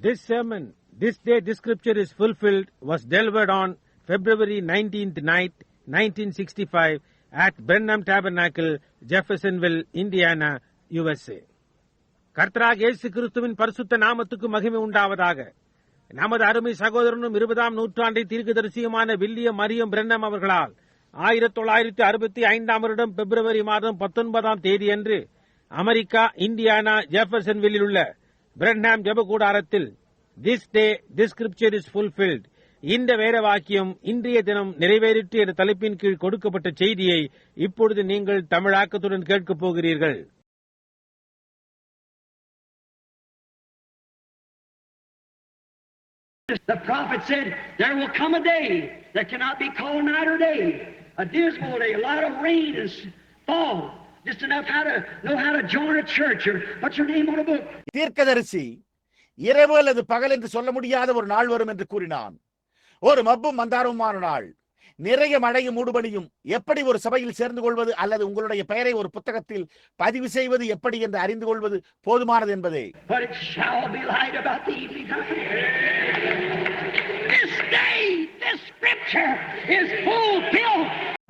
This sermon, This Day This Scripture is Fulfilled, was delivered on February 19th night, 1965 at Brenham Tabernacle, Jeffersonville, Indiana, USA. கர்த்தராகிய இயேசு கிறிஸ்துவின் பரிசுத்த நாமத்துக்கு மகிமை உண்டாவதாக. நமது அருமை சகோதரனும் 20ஆம் நூற்றாண்டை தீர்க்கதரிசியுமான வில்லியம் மரியம் பிரென்னம் அவர்களால் 1965 வருடம் பிப்ரவரி மாதம் 19ஆம் தேதியன்று அமெரிக்கா, இந்தியானா, ஜெஃபர்சன்வில்லில் உள்ள பிரென்ஹாம் ஜெபக்கூடாரத்தில் this day this scripture is fulfilled, இந்த வேத வாக்கியம் இன்றைய தினம் நிறைவேறிற்று என்ற தலைப்பின் கீழ் கொடுக்கப்பட்ட செய்தியை இப்பொழுது நீங்கள் தமிழாக்கத்துடன் கேட்கப் போகிறீர்கள். The prophet said, there will come a day that cannot be called night or day, a dismal day, a lot of rain and fall, just enough know how to join a church or put your name on a book. தீர்க்கதரிசி இரவு அல்லது பகல் என்று சொல்ல முடியாத ஒரு நாள் வரும் என்று கூறினான். ஒரு மப்பும் மந்தாரமுமான நாள், நிறைய மழையும் மூடுபனியும். எப்படி ஒரு சபையில் சேர்ந்து கொள்வது அல்லது உங்களுடைய பெயரை ஒரு புத்தகத்தில் பதிவு செய்வது எப்படி என்று அறிந்து கொள்வது போதுமானது என்பதே.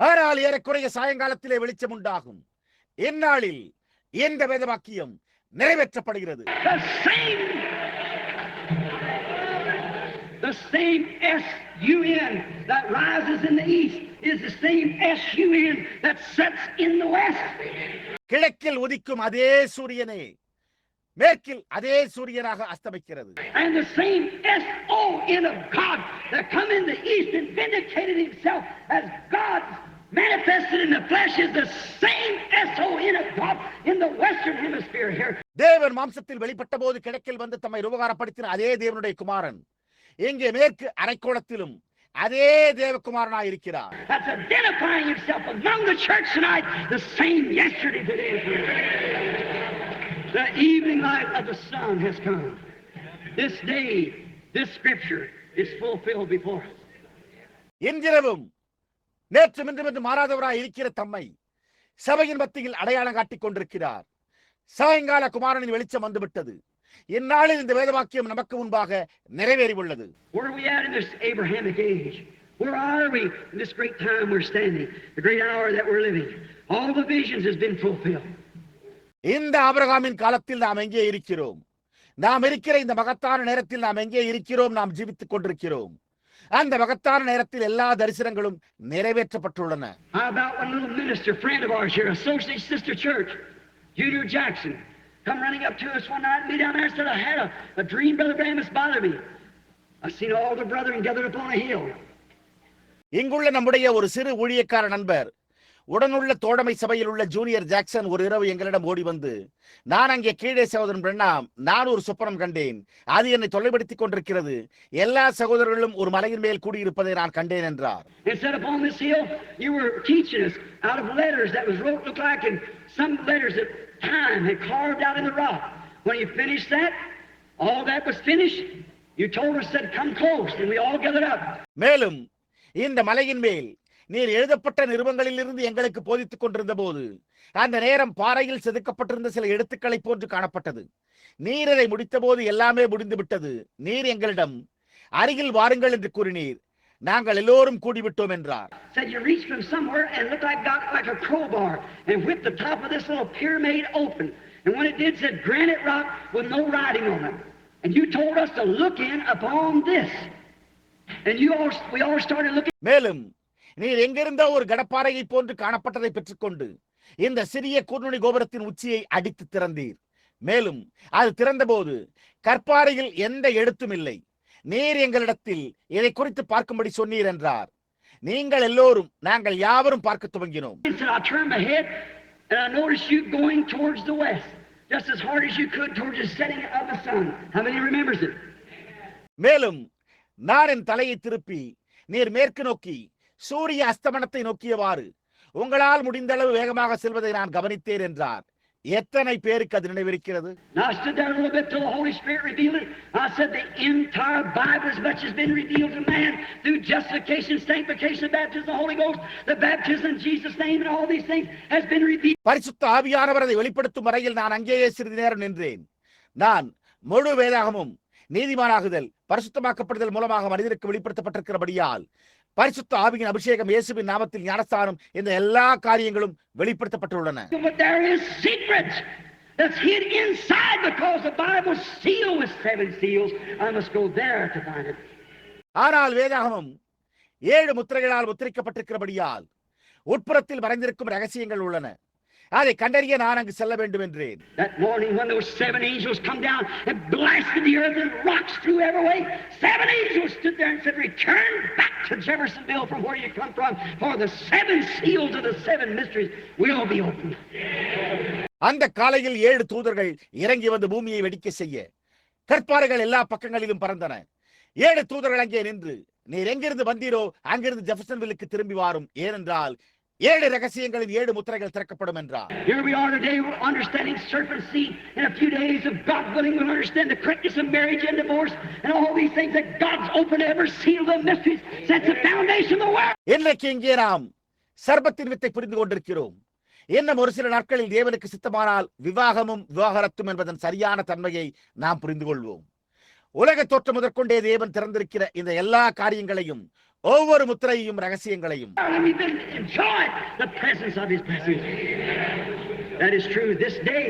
ஆனால் ஏறக்குறைய சாயங்காலத்திலே வெளிச்சம் உண்டாகும். இந்நாளில் இந்த வேத வாக்கியம் நிறைவேற்றப்படுகிறது. The same S-U-N that rises in the east is the same S-U-N that sets in the west. கிழக்கில் உதிக்கும் அதே சூரியனே மேற்கில் அதே சூரியனாக அஸ்தமிக்கிறது. And the same S-O-N of God that come in the east and vindicated himself as God manifested in the flesh is the same S-O-N of God in the western hemisphere here. தேவன் மாம்சத்தில் வெளிப்பட்ட போது கிழக்கில் வந்து தம்மை உபகாரப்படுத்தின அதே தேவனுடைய குமாரன் இங்கே மேற்கு அரைக்கோளத்திலும் அதே தேவகுமாரனாய் இருக்கிறார். That's identifying himself among the church tonight, the same yesterday, today, and forever. The evening light of the sun has come. This day, this scripture is fulfilled before us. இன்றிரவும் நேற்றும் இன்றும் என்று மாறாதவராய் இருக்கிற தம்மை சபையின் மத்தியில் அடையாளம் காட்டிக் கொண்டிருக்கிறார். சாயங்கால குமாரனின் வெளிச்சம் வந்துவிட்டது. இந்நாளில் இந்த வேத வாக்கியம் நமக்கு முன்பாக நிறைவேறி உள்ளது. Where are we at in this Abrahamic age? Where are we in this great time we're standing, the great hour that we're living? All the visions has been fulfilled. இந்த ஆபிரகாமின் காலத்தில் நாம் எங்கே இருக்கிறோம்? நாம் இருக்கிற இந்த மகத்தான நேரத்தில் நாம் எங்கே இருக்கிறோம்? நாம் ஜீவித்துக் கொண்டிருக்கிறோம். அந்த மகத்தான நேரத்தில் எல்லா தரிசனங்களும் நிறைவேற்றப்பட்டுள்ளன. How about one little minister friend of ours here, Associate Sister Church, Junior Jackson, come running up to us one night and me down there and said, I had a dream, Brother Branham, it's bothered me. I seen all the brethren gathered up on a hill. இங்குள்ள நம்முடைய ஒரு சிறு ஊழியக்கார நண்பர், உடனுள்ள தோழமை சபையில் உள்ள junior Jackson ஒரு இரவு எங்களிடம் ஓடி வந்து, நான் அங்கே கீழே சகோதரன் பிரென்னாம், நான் ஒரு சொப்பனம் கண்டேன், அது என்னை தொல்லைப்படுத்திக் கொண்டிருக்கிறது, எல்லா சகோதரர்களும் ஒரு மலையின் மேல் கூடியிருப்பதை நான் கண்டேன் என்றார். And said upon this hill you were teaching us out of letters that was wrote, looked like in some letters that time had carved out in the rock. When you finished that, all that was finished, you told us that come close and we all gathered up. மேலும் இந்த மலையின் மேல் நீர் எழுதப்பட்ட நிருபங்களிலிருந்து எங்களுக்கு போதித்துக் கொண்டிருந்த போது அந்த நேரம் பாறையில் செதுக்கப்பட்டிருந்த சில எழுத்துக்களை போன்று காணப்பட்டது. நீர் அதை முடித்த போது எல்லாமே முடிந்து விட்டது. நீர் எங்களிடம் அருகில் வாருங்கள் என்று கூறினீர். நாங்கள் எல்லோரும் கூடிவிட்டோம் என்றார். Said you reached from somewhere and looked like a crowbar and whipped the top of this little pyramid open, and when it did said granite rock with no writing on it, and you told us to look in upon this, and we all started looking. மேலும் நீர் எங்கிருந்த ஒரு கடப்பாறையை போன்று காணப்பட்டதை பெற்றுக்கொண்டு இந்த சிறிய கூர்நுனி கோபுரத்தின் உச்சியை அடித்து திறந்தீர். மேலும் அது திறந்தபோது கற்பாறையில் எந்த எழுத்தும் இல்லை. நீர் எங்களிடத்தில் இதை குறித்து பார்க்கும்படி சொன்னீர் என்றார். நீங்கள் எல்லோரும் நாங்கள் யாவரும் பார்க்க துவங்கினோம். மேலும் நான் என் தலையை திருப்பி நீர் மேற்கு நோக்கி சூரிய அஸ்தமனத்தை நோக்கியவாறு உங்களால் முடிந்த அளவு வேகமாக செல்வதை நான் கவனித்தேன் என்றார். எத்தனை பேருக்கு அது நினைவிருக்கிறது? Now I stood there a little bit till the Holy Spirit revealed it. I said the entire Bible as much has been revealed to man through justification, sanctification, baptism of the Holy Ghost, the baptism in Jesus' name and all these things has been revealed. பரிசுத்த ஆவியானவர் அதை வெளிப்படுத்தும் வரையில் நான் அங்கேயே சிறிது நேரம் நின்றேன். நான் முழு வேதாகமும் நீதிமானாகுதல் பரிசுத்தமாக்கப்படுதல் மூலமாக மனிதனுக்கு வெளிப்படுத்தப்பட்டிருக்கிறபடியால் பரிசுத்த ஆவியின் அபிஷேகம், இயேசுவின் நாமத்தில் ஞானஸ்தானம், இந்த எல்லா காரியங்களும் வெளிப்படுத்தப்பட்டுள்ளன. But there is secrets that's hid inside because the Bible sealed with 7 seals. I must go there to find it. ஆனால் வேதாகமம் 7 முத்திரைகளால் முத்திரிக்கப்பட்டிருக்கிறபடியால் உட்புறத்தில் மறைந்திருக்கும் ரகசியங்கள் உள்ளன. அதை கண்டறிய நான் அங்கு செல்ல வேண்டும் என்றேன். That morning when those 7 angels come down and blasted the earth and rocks through every way, 7 angels stood there and said, "Return back to Jeffersonville from where you come from, for the 7 seals of the 7 mysteries will be opened." அந்த காலையில் 7 தூதர்கள் இறங்கி வந்து பூமியை வெடிக்க செய்ய கற்பாறைகள் எல்லா பக்கங்களிலும் பறந்தன. 7 தூதர்கள் அங்கே நின்று, நீர் எங்கிருந்து வந்தீரோ அங்கிருந்து ஜெஃபர்சன்வில்லுக்கு திரும்பி வாரும், ஏனென்றால் 7 ரகசியங்களின் 7 முத்திரைகள் திறக்கப்படும் என்றார். Here we are today, we're understanding serpent seed. In a few days, if God willing, we'll understand the correctness of marriage and divorce and all these things that God's opened every seal of the mysteries since the foundation of the world. இன்றைக்கு இங்கே நாம் சர்பத்தின் வித்தை புரிந்து கொண்டிருக்கிறோம். இன்னும் ஒரு சில நாட்களில் தேவனுக்கு சித்தமானால் விவாகமும் விவாகரத்தும் என்பதன் சரியான தன்மையை நாம் புரிந்து கொள்வோம். உலக தோற்றம் முதற்கொண்டே தேவன் திறந்திருக்கிற இந்த எல்லா காரியங்களையும், ஒவ்வொரு முத்திரையையும் ரகசியங்களையும் The presence of His blessings. That is true. This day,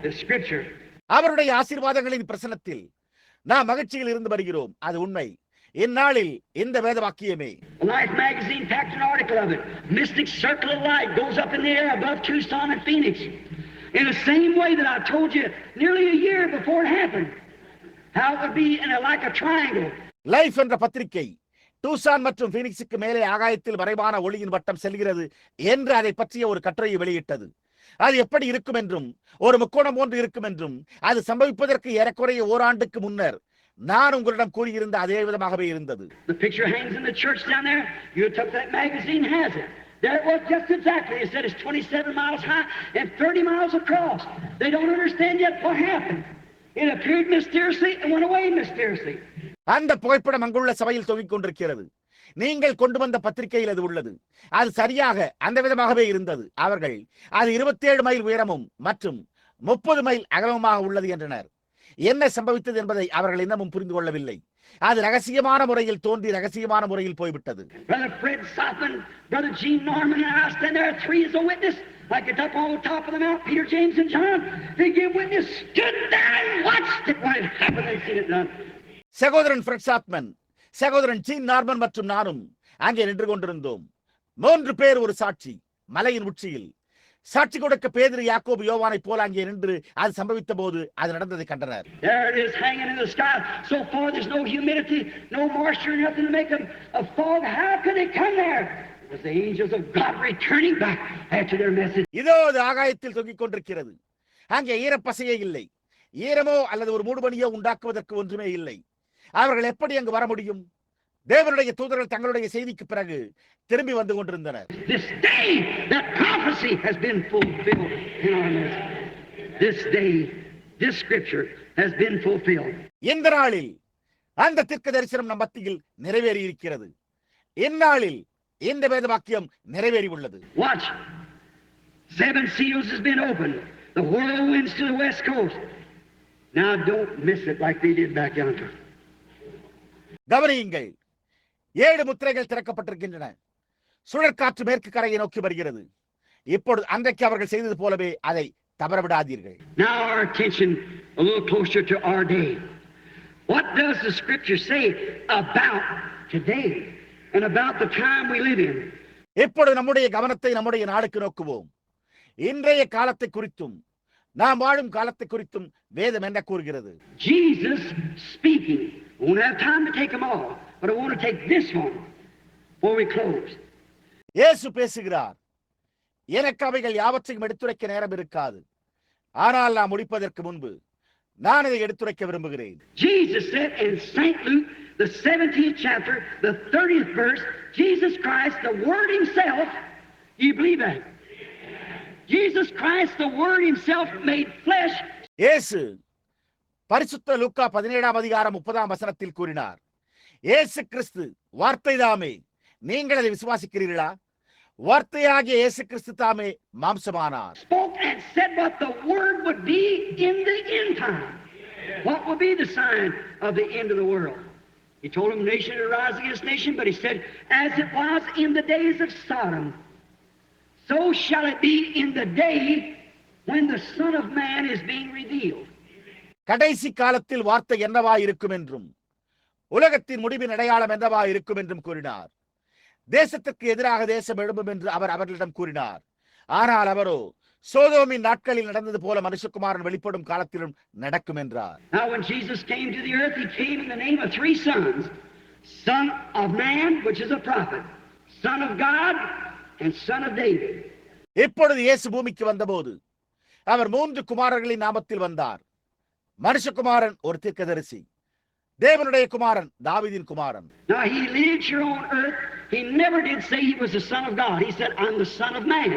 the Scripture. அவருடைய ஆசீர்வாதங்களின் பிரசன்னத்தில் நாம் மகிழ்ச்சியில் இருந்து வருகிறோம். அது உண்மை. இந்நாளில் இந்த வேத வாக்கியமே. Life magazine packed an article of it. Mystic circle of light goes up in the air above Tucson and Phoenix. In the same way that I told you nearly a year before it happened. How it would be like a triangle. Life என்ற பத்திரிகை Tucson மற்றும் பீனிக்ஸுக்கு மேலே ஆகாயத்தில் மறைவான ஒளியின் வட்டம் செல்கிறது என்று அதை பற்றிய ஒரு கட்டுரையை வெளியிட்டது. அது எப்படி இருக்கும் என்றும், ஒரு முக்கோணம் போன்று இருக்கும் என்றும், அது சம்பவிப்பதற்கு ஏறக்குறைய ஓராண்டுக்கு முன்னர் நான் உங்களிடம் கூறியிருந்த அதே விதமாகவே இருந்தது. The picture hangs in the church down there. You took that magazine, has it? There it was just exactly. It said it's 27 miles high and 30 miles across. They don't understand yet what happened. It appeared mysteriously and went away mysteriously. அந்த புகைப்படம் அங்குள்ள சபையில் தொங்கிக் கொண்டிருக்கிறது. நீங்கள் கொண்டு வந்த பத்திரிகையில் அது உள்ளது. அது சரியாக அந்த விதமாகவே இருந்தது. அவர்கள் அது 27 மைல் உயரமும் மற்றும் 30 மைல் அகலமுமாக உள்ளது என்றனர். என்ன சம்பவித்தது என்பதை அவர்கள் இன்னமும் புரிந்து கொள்ளவில்லை. அது ரகசியமான முறையில் தோன்றி ரகசியமான முறையில் போய்விட்டது. Brother Fred Sothman, Brother Gene Norman, and I stand there, 3 as a witness. Like it up on the top of the mount, Peter, James, and John, they give witness, stood there and watched it when it happened. They seen it done. சகோதரன் Fred சாத்மன், சகோதரன் gene Norman மற்றும் நானும் அங்கே நின்று கொண்டிருந்தோம். 3 பேர் ஒரு சாட்சி. மலையின் உச்சியில் சாட்சி கொடுக்க பேதுரு, யாக்கோபு, யோவானை போல அங்கே நின்று அது சம்பவித்த போது அது நடந்ததை கண்டனர். There it is hanging in the sky. So far there's no humidity, no moisture, nothing to make a fog. How could it come there? It was the angels of God returning back after their message. இதோ அது ஆகாயத்தில் தொங்கிக் கொண்டிருக்கிறது. அங்கே ஈரப்பசையே இல்லை. ஈரமோ அல்லது ஒரு மூடுபனியோ உண்டாக்குவதற்கு ஒன்றுமே இல்லை. அவர்கள் எப்படி அங்கு வர முடியும்? தேவனுடைய தூதர்கள் தங்களுடைய செய்திக்கு பிறகு திரும்பி வந்து கொண்டிருந்தனர். This day that prophecy has been fulfilled in our midst. This day this scripture has been fulfilled. இந்த நாளில் அந்த தீர்க்க தரிசனம் நம் மத்தியில் நிறைவேறி இருக்கிறது. இந்நாளில் இந்த வேத வாக்கியம் நிறைவேறி உள்ளது. Watch. 7 seals has been opened. The whirlwinds to the west coast. Now don't miss it like they did back yonder. கவனியுங்கள். 7 முத்திரைகள் திறக்கப்பட்டிருக்கின்றன. சுழற்காற்று மேற்கு கரையை நோக்கி வருகிறது. இப்பொழுது அன்றைக்கு அவர்கள் செய்தது போலவே அதை தவறவிடாதீர்கள். Now our attention a little closer to our day. What does the scripture say about today and about the time we live in? இப்பொழுது நம்முடைய கவனத்தை நம்முடைய நாளுக்கு நோக்குவோம். இன்றைய காலத்தை குறித்தும் நாம் வாழும் காலத்தை குறித்தும் வேதம் என்ன கூறுகிறது? Jesus speaking. I won't have time to take them all, but I want to take this one before we close. இயேசு பேசுகிறார். எனக்கு அவைகள் யாவற்றையும் எடுத்துரைக்க நேரம் இருக்காது. ஆனால் நான் முடிப்பதற்கு முன்பு நான் இதை எடுத்துரைக்க விரும்புகிறேன். Jesus said in St. Luke, the 17th chapter, the 30th verse, Jesus Christ, the Word Himself, you believe that? Jesus Christ, the Word Himself, made flesh. இயேசு பரிசுத்த லூக்கா 17ஆம் அதிகாரம் 30ஆம் வசனத்தில் கூறினார், இயேசு கிறிஸ்து வார்த்தை தாமே. நீங்கள் அதை விசுவாசிக்கிறீர்களா? வார்த்தையாகிய இயேசு கிறிஸ்து தாமே மாம்சமானார். Spoke and said what the Word would be in the end time. What will be the sign of the end of the world? He told them nation to rise against nation, but he said, as it was in the days of Sodom, so shall it be in the day when the Son of Man is being revealed. கடைசி காலத்தில் வார்த்தை என்னவா இருக்கும் என்றும் உலகத்தின் முடிவின் அடையாளம் என்னவா இருக்கும் என்றும் கூறினார். தேசத்திற்கு எதிராக தேசம் எழும்பும் என்று அவர் அவர்களிடம் கூறினார். ஆனால் அவரோ சோதோமின் நாட்களில் நடந்தது போல மனுஷகுமாரன் வெளிப்படும் காலத்திலும் நடக்கும் என்றார். Now when Jesus came to the earth, he came in the name of three sons: Son of Man, which is a prophet, Son of God, and Son of David. இப்பொழுது இயேசு பூமிக்கு வந்தபோது அவர் மூன்று குமாரர்களின் நாமத்தில் வந்தார். மனுஷகுமாரன் ஒரு தீர்க்கதரிசி, தேவனுடைய குமாரன் தாவீதின் குமாரன். Now he lived here on earth. He never did say he was the Son of God. He said, I'm the Son of Man.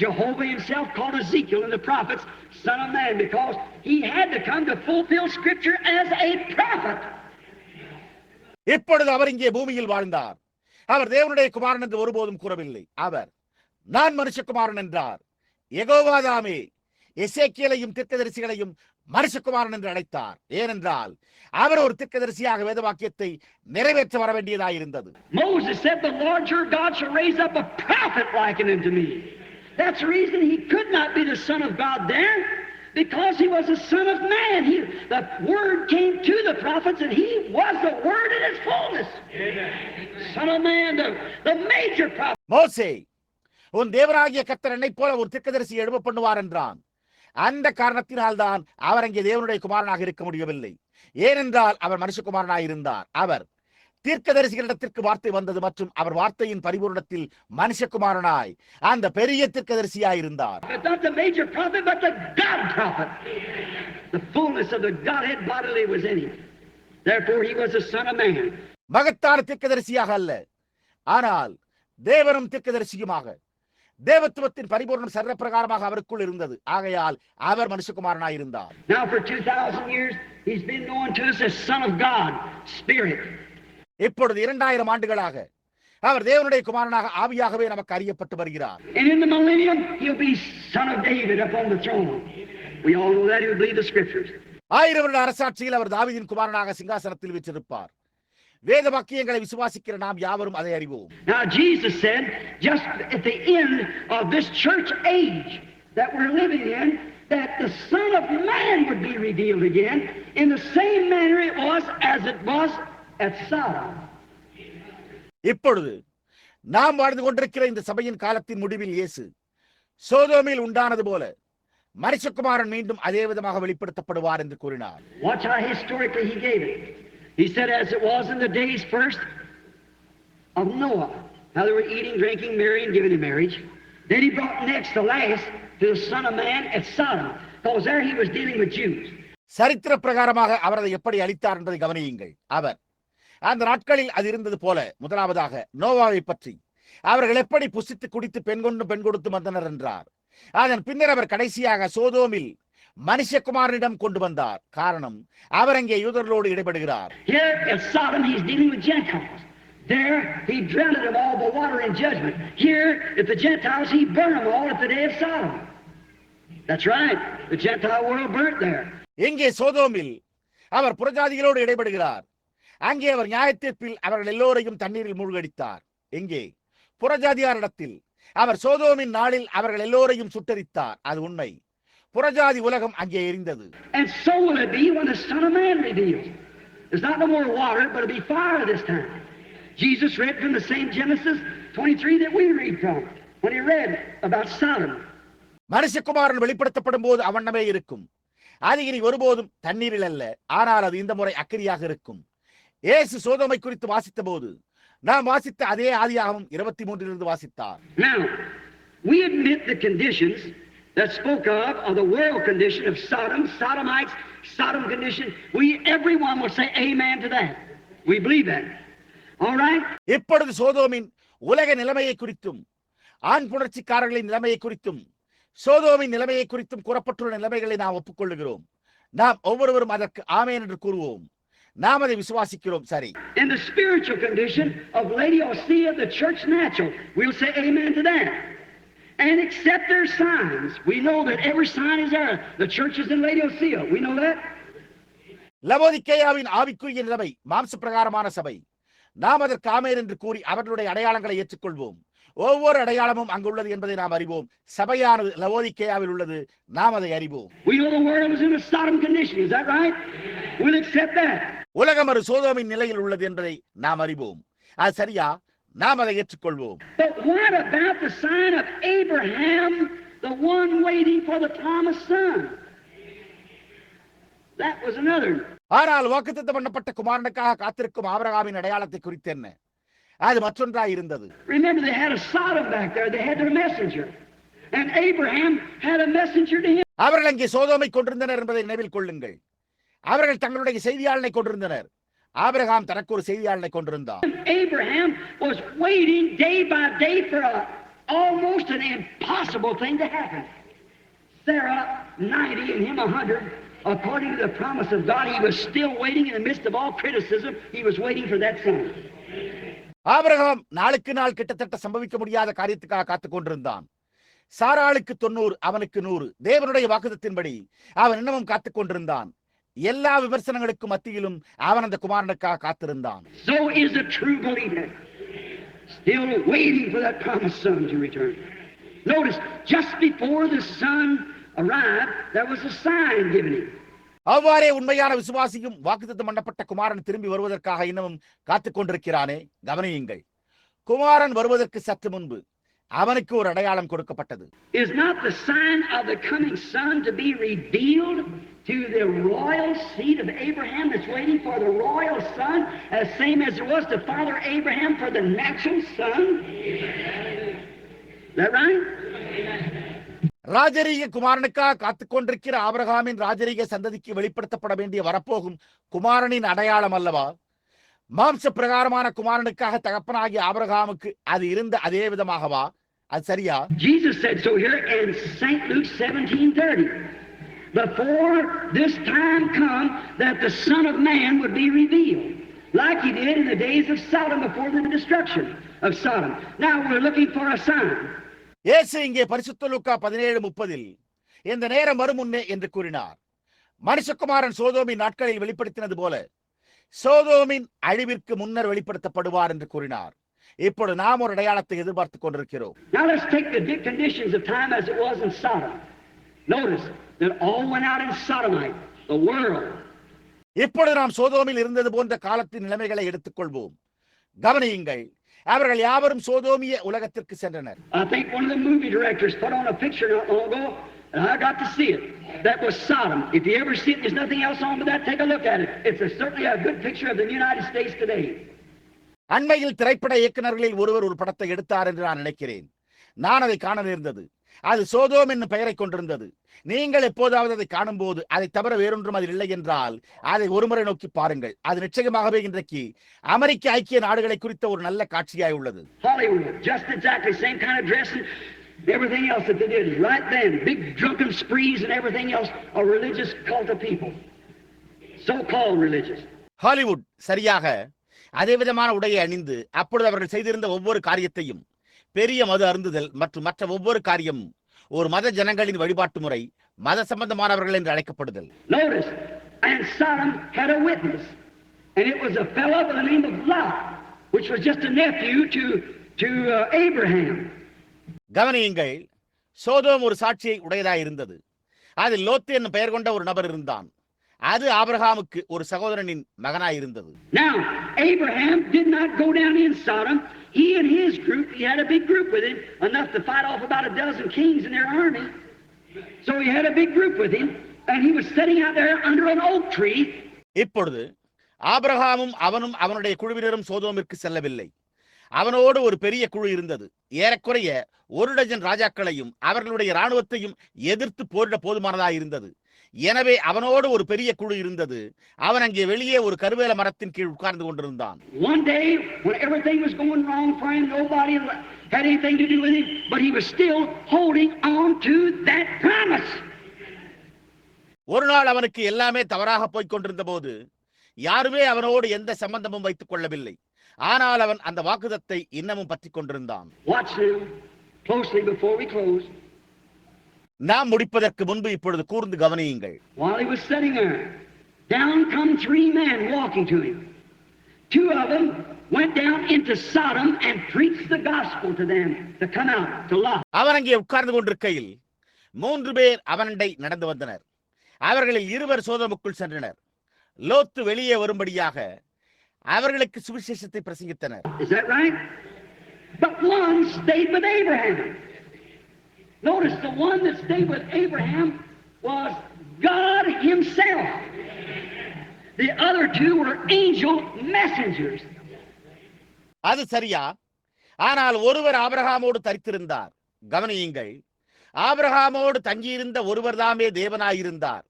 Jehovah himself called Ezekiel and the prophets Son of Man because he had to come to fulfill Scripture as a prophet. இப்பொழுது அவர் இங்கே பூமியில் வாழ்ந்தார். அவர் தேவனுடைய குமாரன் என்று ஒருபோதும் கூறவில்லை. அவர் நான் மனுஷகுமாரன் என்றார். யெகோவாதாமே எசேக்கியேலையும் தீர்க்கதரிசிகளையும் மனுஷகுமாரன் என்று அழைத்தார். ஏனென்றால் அவர் ஒரு தீர்க்கதரிசியாக வேத வாக்கியத்தை நிறைவேற்ற வர வேண்டியதாயிருந்தது. Moses said, the Lord your God shall raise up a prophet like unto me. That's the reason he could not be the Son of God there, because he was the Son of Man. The Word came to the prophets, and he was the Word in his fullness. Son of Man, the major prophet. மோசே, உன் தேவனாகிய கர்த்தர் என்னைப் போல ஒரு தீர்க்கதரிசி எழும்ப பண்ணுவார் என்றான். அந்த காரணத்தினால் தான் அவர் அங்கே தேவனுடைய குமாரனாக இருக்க முடியவில்லை. ஏனென்றால் அவர் மனுஷகுமாரனாய் இருந்தார். அவர் தீர்க்கதரிசிகளிடத்திற்கு வார்த்தை வந்தது மற்றும் அவர் வார்த்தையின் பரிபூரணத்தில் மனுஷகுமாரனாய் அந்த பெரிய தீர்க்கதரிசியாய் இருந்தார். மகத்தான தீர்க்கதரிசியாக அல்ல, ஆனால் தேவனும் தீர்க்கதரிசியுமாக தேவத்துவத்தின் பரிபூர்ணம் சர்வ பிரகாரமாக அவருக்குள் இருந்தது. ஆகையால் அவர் மனுஷகுமாரனாய் இருந்தார். Now for 2000 years he's been known to us as Son of God, Spirit. இப்பொழுது 2000 ஆண்டுகளாக அவர் தேவனுடைய குமாரனாக ஆவியாகவே நமக்கு அறியப்பட்டு வருகிறார். And in the millennium he'll be Son of David upon the throne. We all know that, who believe the scriptures. 1000 வருட அரசாட்சியில் அவர் தாவீதின் குமாரனாக சிங்காசனத்தில் வீற்றிருப்பார். வேத வாக்கியங்களை விசுவாசிக்கிற நாம் யாவரும் அதை அறிவோம். Now Jesus said, just at the end of this church age that we're living in, that the Son of Man would be revealed again in the same manner it was at Sodom. இப்பொழுது நாம் வாழ்ந்து கொண்டிருக்கிற இந்த சபையின் காலத்தின் முடிவில் இயேசு சோதோமில் உண்டானது போல மனுஷகுமாரன் மீண்டும் அதே விதமாக வெளிப்படுத்தப்படுவார் என்று கூறினார். Watch how historically he gave it. He said, as it was in the days first of Noah, how they were eating, drinking, marrying, giving in marriage. Then he brought next to last to the Son of Man at Sodom, because there he was dealing with Jews. சரித்திர பிரகாரமாக அவர் அதை எப்படி அளித்தார் என்பதை கவனியுங்கள். அவர் அந்த நாட்களில் அது இருந்தது போல முதலாவதாக நோவாவை பற்றி அவர்கள் எப்படி புசித்து குடித்து பெண் கொண்டு பெண் கொடுத்து வந்தனர் என்றார். அதன் பின்னர் அவர் கடைசியாக சோதோமில் மனுஷகுமாரனிடம் கொண்டு வந்தார். காரணம் அவர் அங்கே யூதர்களோடு இடைபடுகிறார். Here at Sodom he's dealing with Gentiles. There he drowned them all the water in judgment. Here at the Gentiles he burned them all at the day of Sodom. That's right. The Gentile world burnt there. இங்கே சோதோமில் அவர் புறஜாதிகளோடு இடைபடுகிறார். அங்கே அவர் நியாயத்தீர்ப்பில் அவர்கள் எல்லோரையும் தண்ணீரில் மூழ்கடித்தார். எங்கே புறஜாதியாரிடத்தில் அவர் சோதோமின் நாளில் அவர்கள் எல்லோரையும் சுட்டரித்தார். அது உண்மை. புறஜாதி உலகம் அங்கே எரிந்தது. And so will it be when the Son of Man reveals. There's not no more water, but it'll be fire this time. Jesus read from the same Genesis 23 that we read from when he read about Sodom. மனுஷகுமாரன் வெளிப்படுத்தப்படும் போது அவண்ணமே இருக்கும். அது இனி ஒருபோதும் தண்ணீரில் அல்ல, ஆனால் அது இந்த முறை அக்கினியாக இருக்கும். இயேசு சோதோமை குறித்து வாசித்த போது நாம் வாசித்த அதே ஆதியாகமம் 23 வாசித்தார். Now, we admit the conditions that spoke of the world condition of Sodom, Sodomites, Sodom condition. Everyone will say amen to that. We believe that. All right? இப்பொழுது சோதோமின் உலக நிலைமையை குறித்தும் ஆண் புணர்ச்சிக்காரர்களின் நிலைமையை குறித்தும் சோதோமின் நிலைமையை குறித்தும் கூறப்பட்டுள்ள நிலைமைகளை நாம் ஒப்புக்கொள்ளுகிறோம். நாம் ஒவ்வொருவரும் அதற்கு ஆமென் என்று கூறுவோம். நாம் அதை விசுவாசிக்கிறோம். சரி. In the spiritual condition of Laodicea, the church natural, we'll say amen to that. And accept their signs. We know that every sign is there. The church is in Laodicea. We know that. லவோதிக்கேயாவின் ஆவிக்குரிய நிலைமை மாம்ச பிரகாரமான சபை. நாம் அதற்கு ஆமென் என்று கூறி அவர்களுடைய அடையாளங்களை ஏற்றுக்கொள்வோம். ஒவ்வொரு அடையாளமும் அங்குள்ளது என்பதை நாம் அறிவோம். சபையானது லவோதிக்கேயாவில் உள்ளது, நாம் அதை அறிவோம். உலகம் ஒரு சோதோமின் நிலையில் உள்ளது என்பதை நாம் அறிவோம். அது சரியா? நாம் அதை ஏற்றுக்கொள்வோம். ஆனால் வாக்குத்தத்தம் பண்ணப்பட்ட குமாரனுக்காக காத்திருக்கும் ஆபிரகாமின் அடையாளத்தை குறித்து என்ன? அது மற்றொன்றாய் இருந்தது. Remember, they had a Sodom back there. They had their messenger, and Abraham had a messenger to him. அவர்கள் அங்கே சோதோமை கொண்டிருந்தனர் என்பதை நினைவில் கொள்ளுங்கள். அவர்கள் தங்களுடைய செய்தியாளனை கொண்டிருந்தனர். ஆபிரகாம் தனக்கு ஒரு செய்தியாளனை கொண்டிருந்தார். Abraham was waiting day by day for almost an impossible thing to happen. Sarah 90 and him 100. According to the promise of God, he was still waiting in the midst of all criticism. He was waiting for that son. Abraham நாளுக்கு நாள் கிட்டத்தட்ட சம்பவிக்க முடியாத காரியத்துக்காக காத்துக் கொண்டிருந்தான். சாராளுக்கு 90, அவனுக்கு 100. தேவனுடைய வாக்குத்தத்தின்படி அவன் இன்னமும் காத்துக் கொண்டிருந்தான். எல்லா விமர்சனங்களுக்கும் மத்தியிலும் அவன் அந்த குமாரனுக்காக காத்திருந்தான். So is a true believer still waiting for that promised son to return. Notice, just before the son arrived, there was a sign given him. அவ்வாறே உண்மையான விசுவாசியும் வாக்குத்தத்தம் பண்ணப்பட்ட குமாரன் திரும்பி வருவதற்காக இன்னமும் காத்துக் கொண்டிருக்கிறானே. கவனியுங்கள், குமாரன் வருவதற்கு சற்று முன்பு அவனுக்கு ஒரு அடையாளம் கொடுக்கப்பட்டது. Is not the sign of the coming son to be revealed to the royal seed of Abraham that's waiting for the royal son, as same as it was to Father Abraham for the natural son? Is that right? ராஜரீக குமாரனுக்காக காத்துக் கொண்டிருக்கிற ஆபிரகாமின் ராஜரீக சந்ததிக்கு வெளிப்படுத்தப்பட வேண்டிய வரப்போகும் குமாரனின் அடையாளம் அல்லவா? மாம்ச பிரகாரமான குமாரனுக்காக தகப்பனாகிய ஆபிரகாமுக்கு அது இருந்த அதே விதமாகவா? அது சரியா? Jesus said so here in St. Luke 17:30. Before this time come that the Son of Man would be revealed, like he did in the days of Sodom before the destruction of Sodom. Now we're looking for a sign. இயேசு இங்கே பரிசுத்த லூக்கா 17:30 இந்த நேரம் வரும் முன்னே என்று கூறினார். மனுஷகுமாரன் சோதோமின் நாட்களில் வெளிப்படுத்தினது போல சோதோமின் அழிவிற்கு முன்னர் வெளிப்படுத்தப்படுவார் என்று கூறினார். இப்போது நாம் ஒரு அடையாளத்தை எதிர்பார்த்துக் கொண்டிருக்கிறோம். Now let's take the conditions of time as it was in Sodom. Notice that all went out in Sodomite, the world. இப்பொழுது நாம் சோதோமில் இருந்தது போன்ற காலத்தின் நிலைமைகளை எடுத்துக்கொள்வோம். கவனியுங்கள், அவர்கள் யாவரும் சோதோமிய உலகத்திற்கு சென்றனர். I think one of the movie directors put on a picture not long ago, and I got to see it. That was Sodom. If you ever see it, there's nothing else on but that. Take a look at it. It's certainly a good picture of the United States today. அண்மையில் திரைப்பட இயக்குநர்களில் ஒருவர் ஒரு படத்தை எடுத்தார் என்று நான் நினைக்கிறேன். நான் அதை காண நேர்ந்தது. அது சோதோம் என்னும் பெயரை கொண்டிருந்தது. நீங்கள் எப்போதாவது அதை காணும் போது அதை தவிர வேறொன்றும் அதில் இல்லை என்றால் அதை ஒருமுறை நோக்கி பாருங்கள். அது நிச்சயமாகவே இன்றைக்கு அமெரிக்க ஐக்கிய நாடுகளை குறித்த ஒரு நல்ல காட்சியாய் உள்ளது. Hollywood, just exactly same kind of dressing, everything else that they did right then, big drunken sprees and everything else, a religious cult of people, so-called religious. Hollywood சரியாக அதே விதமான உடையை அணிந்து அப்பொழுது அவர்கள் செய்திருந்த ஒவ்வொரு காரியத்தையும், பெரிய மது அருந்துதல் மற்றும் மற்ற ஒவ்வொரு காரியமும் ஒரு மத ஜனங்களின் வழிபாட்டு முறை, மத சம்பந்தமானவர்கள் என்று அழைக்கப்படுதல். Notice, and Sodom had a witness, and it was a fellow by the name of Lot, which was just a nephew to Abraham. கவனியுங்கள், சோதோம் ஒரு சாட்சியை உடையதாய் இருந்தது. அதில் லோத்து என்னும் பெயர் கொண்ட ஒரு நபர் இருந்தான். அது ஆபிரகாமுக்கு ஒரு சகோதரனின் மகனாய் இருந்தது. Now, Abraham did not go down in Sodom. He and his group, he had a big group with him, enough to fight off about a dozen kings in their army. So he had a big group with him, and he was sitting out there under an oak tree. இப்பொழுது ஆபிரகாமும் அவனும் அவனுடைய குழுவினரும் சோதோமிற்கு செல்லவில்லை. அவனோடு ஒரு பெரிய குழு இருந்தது. ஏறக்குறைய 1 டஜன் ராஜாக்களையும் அவர்களுடைய இராணுவத்தையும் எதிர்த்து போரிட போதுமானதாக இருந்தது. எனவே அவனோடு ஒரு பெரிய குழு இருந்தது. அவன் அங்கே வெளியே ஒரு கருவேல மரத்தின் கீழ் உட்கார்ந்து கொண்டிருந்தான். One day when everything was going wrong for him, nobody had anything to do with him, but he was still holding on to that promise. ஒரு நாள் அவனுக்கு எல்லாமே தவறாக போய்க் கொண்டிருந்த போது யாருமே அவனோடு எந்த சம்பந்தமும் வைத்துக் கொள்ளவில்லை. ஆனால் அவன் அந்த வாக்குதத்தை இன்னமும் பற்றிக் கொண்டிருந்தான். Watch now closely before we close. நாம் முடிப்பதற்கு முன்பு இப்பொழுது கூர்ந்து கவனியுங்கள். While he was sitting there, Down come three men walking to him. Two of them went down into Sodom and preached the gospel to them to come out to Lot. அவன் அங்கே உட்கார்ந்து கொண்டிருக்கையில் 3 பேர் அவனண்டை நடந்து வந்தனர். அவர்களில் 2 சோதோமுக்குள் சென்றனர். லோத்து வெளியே வரும்படியாக அவர்களுக்கு சுவிசேஷத்தை பிரசங்கித்தனர். Is that right? But one stayed with Abraham. Notice the one that stayed with Abraham was God himself. The other two were angel messengers. அது சரியா? ஆனால் ஒருவர் ஆபிரகாமோடு தரித்திருந்தார். கவனியுங்கள், ஆபிரகாமோடு தங்கியிருந்த ஒருவர் தாமே தேவனாயிருந்தார்.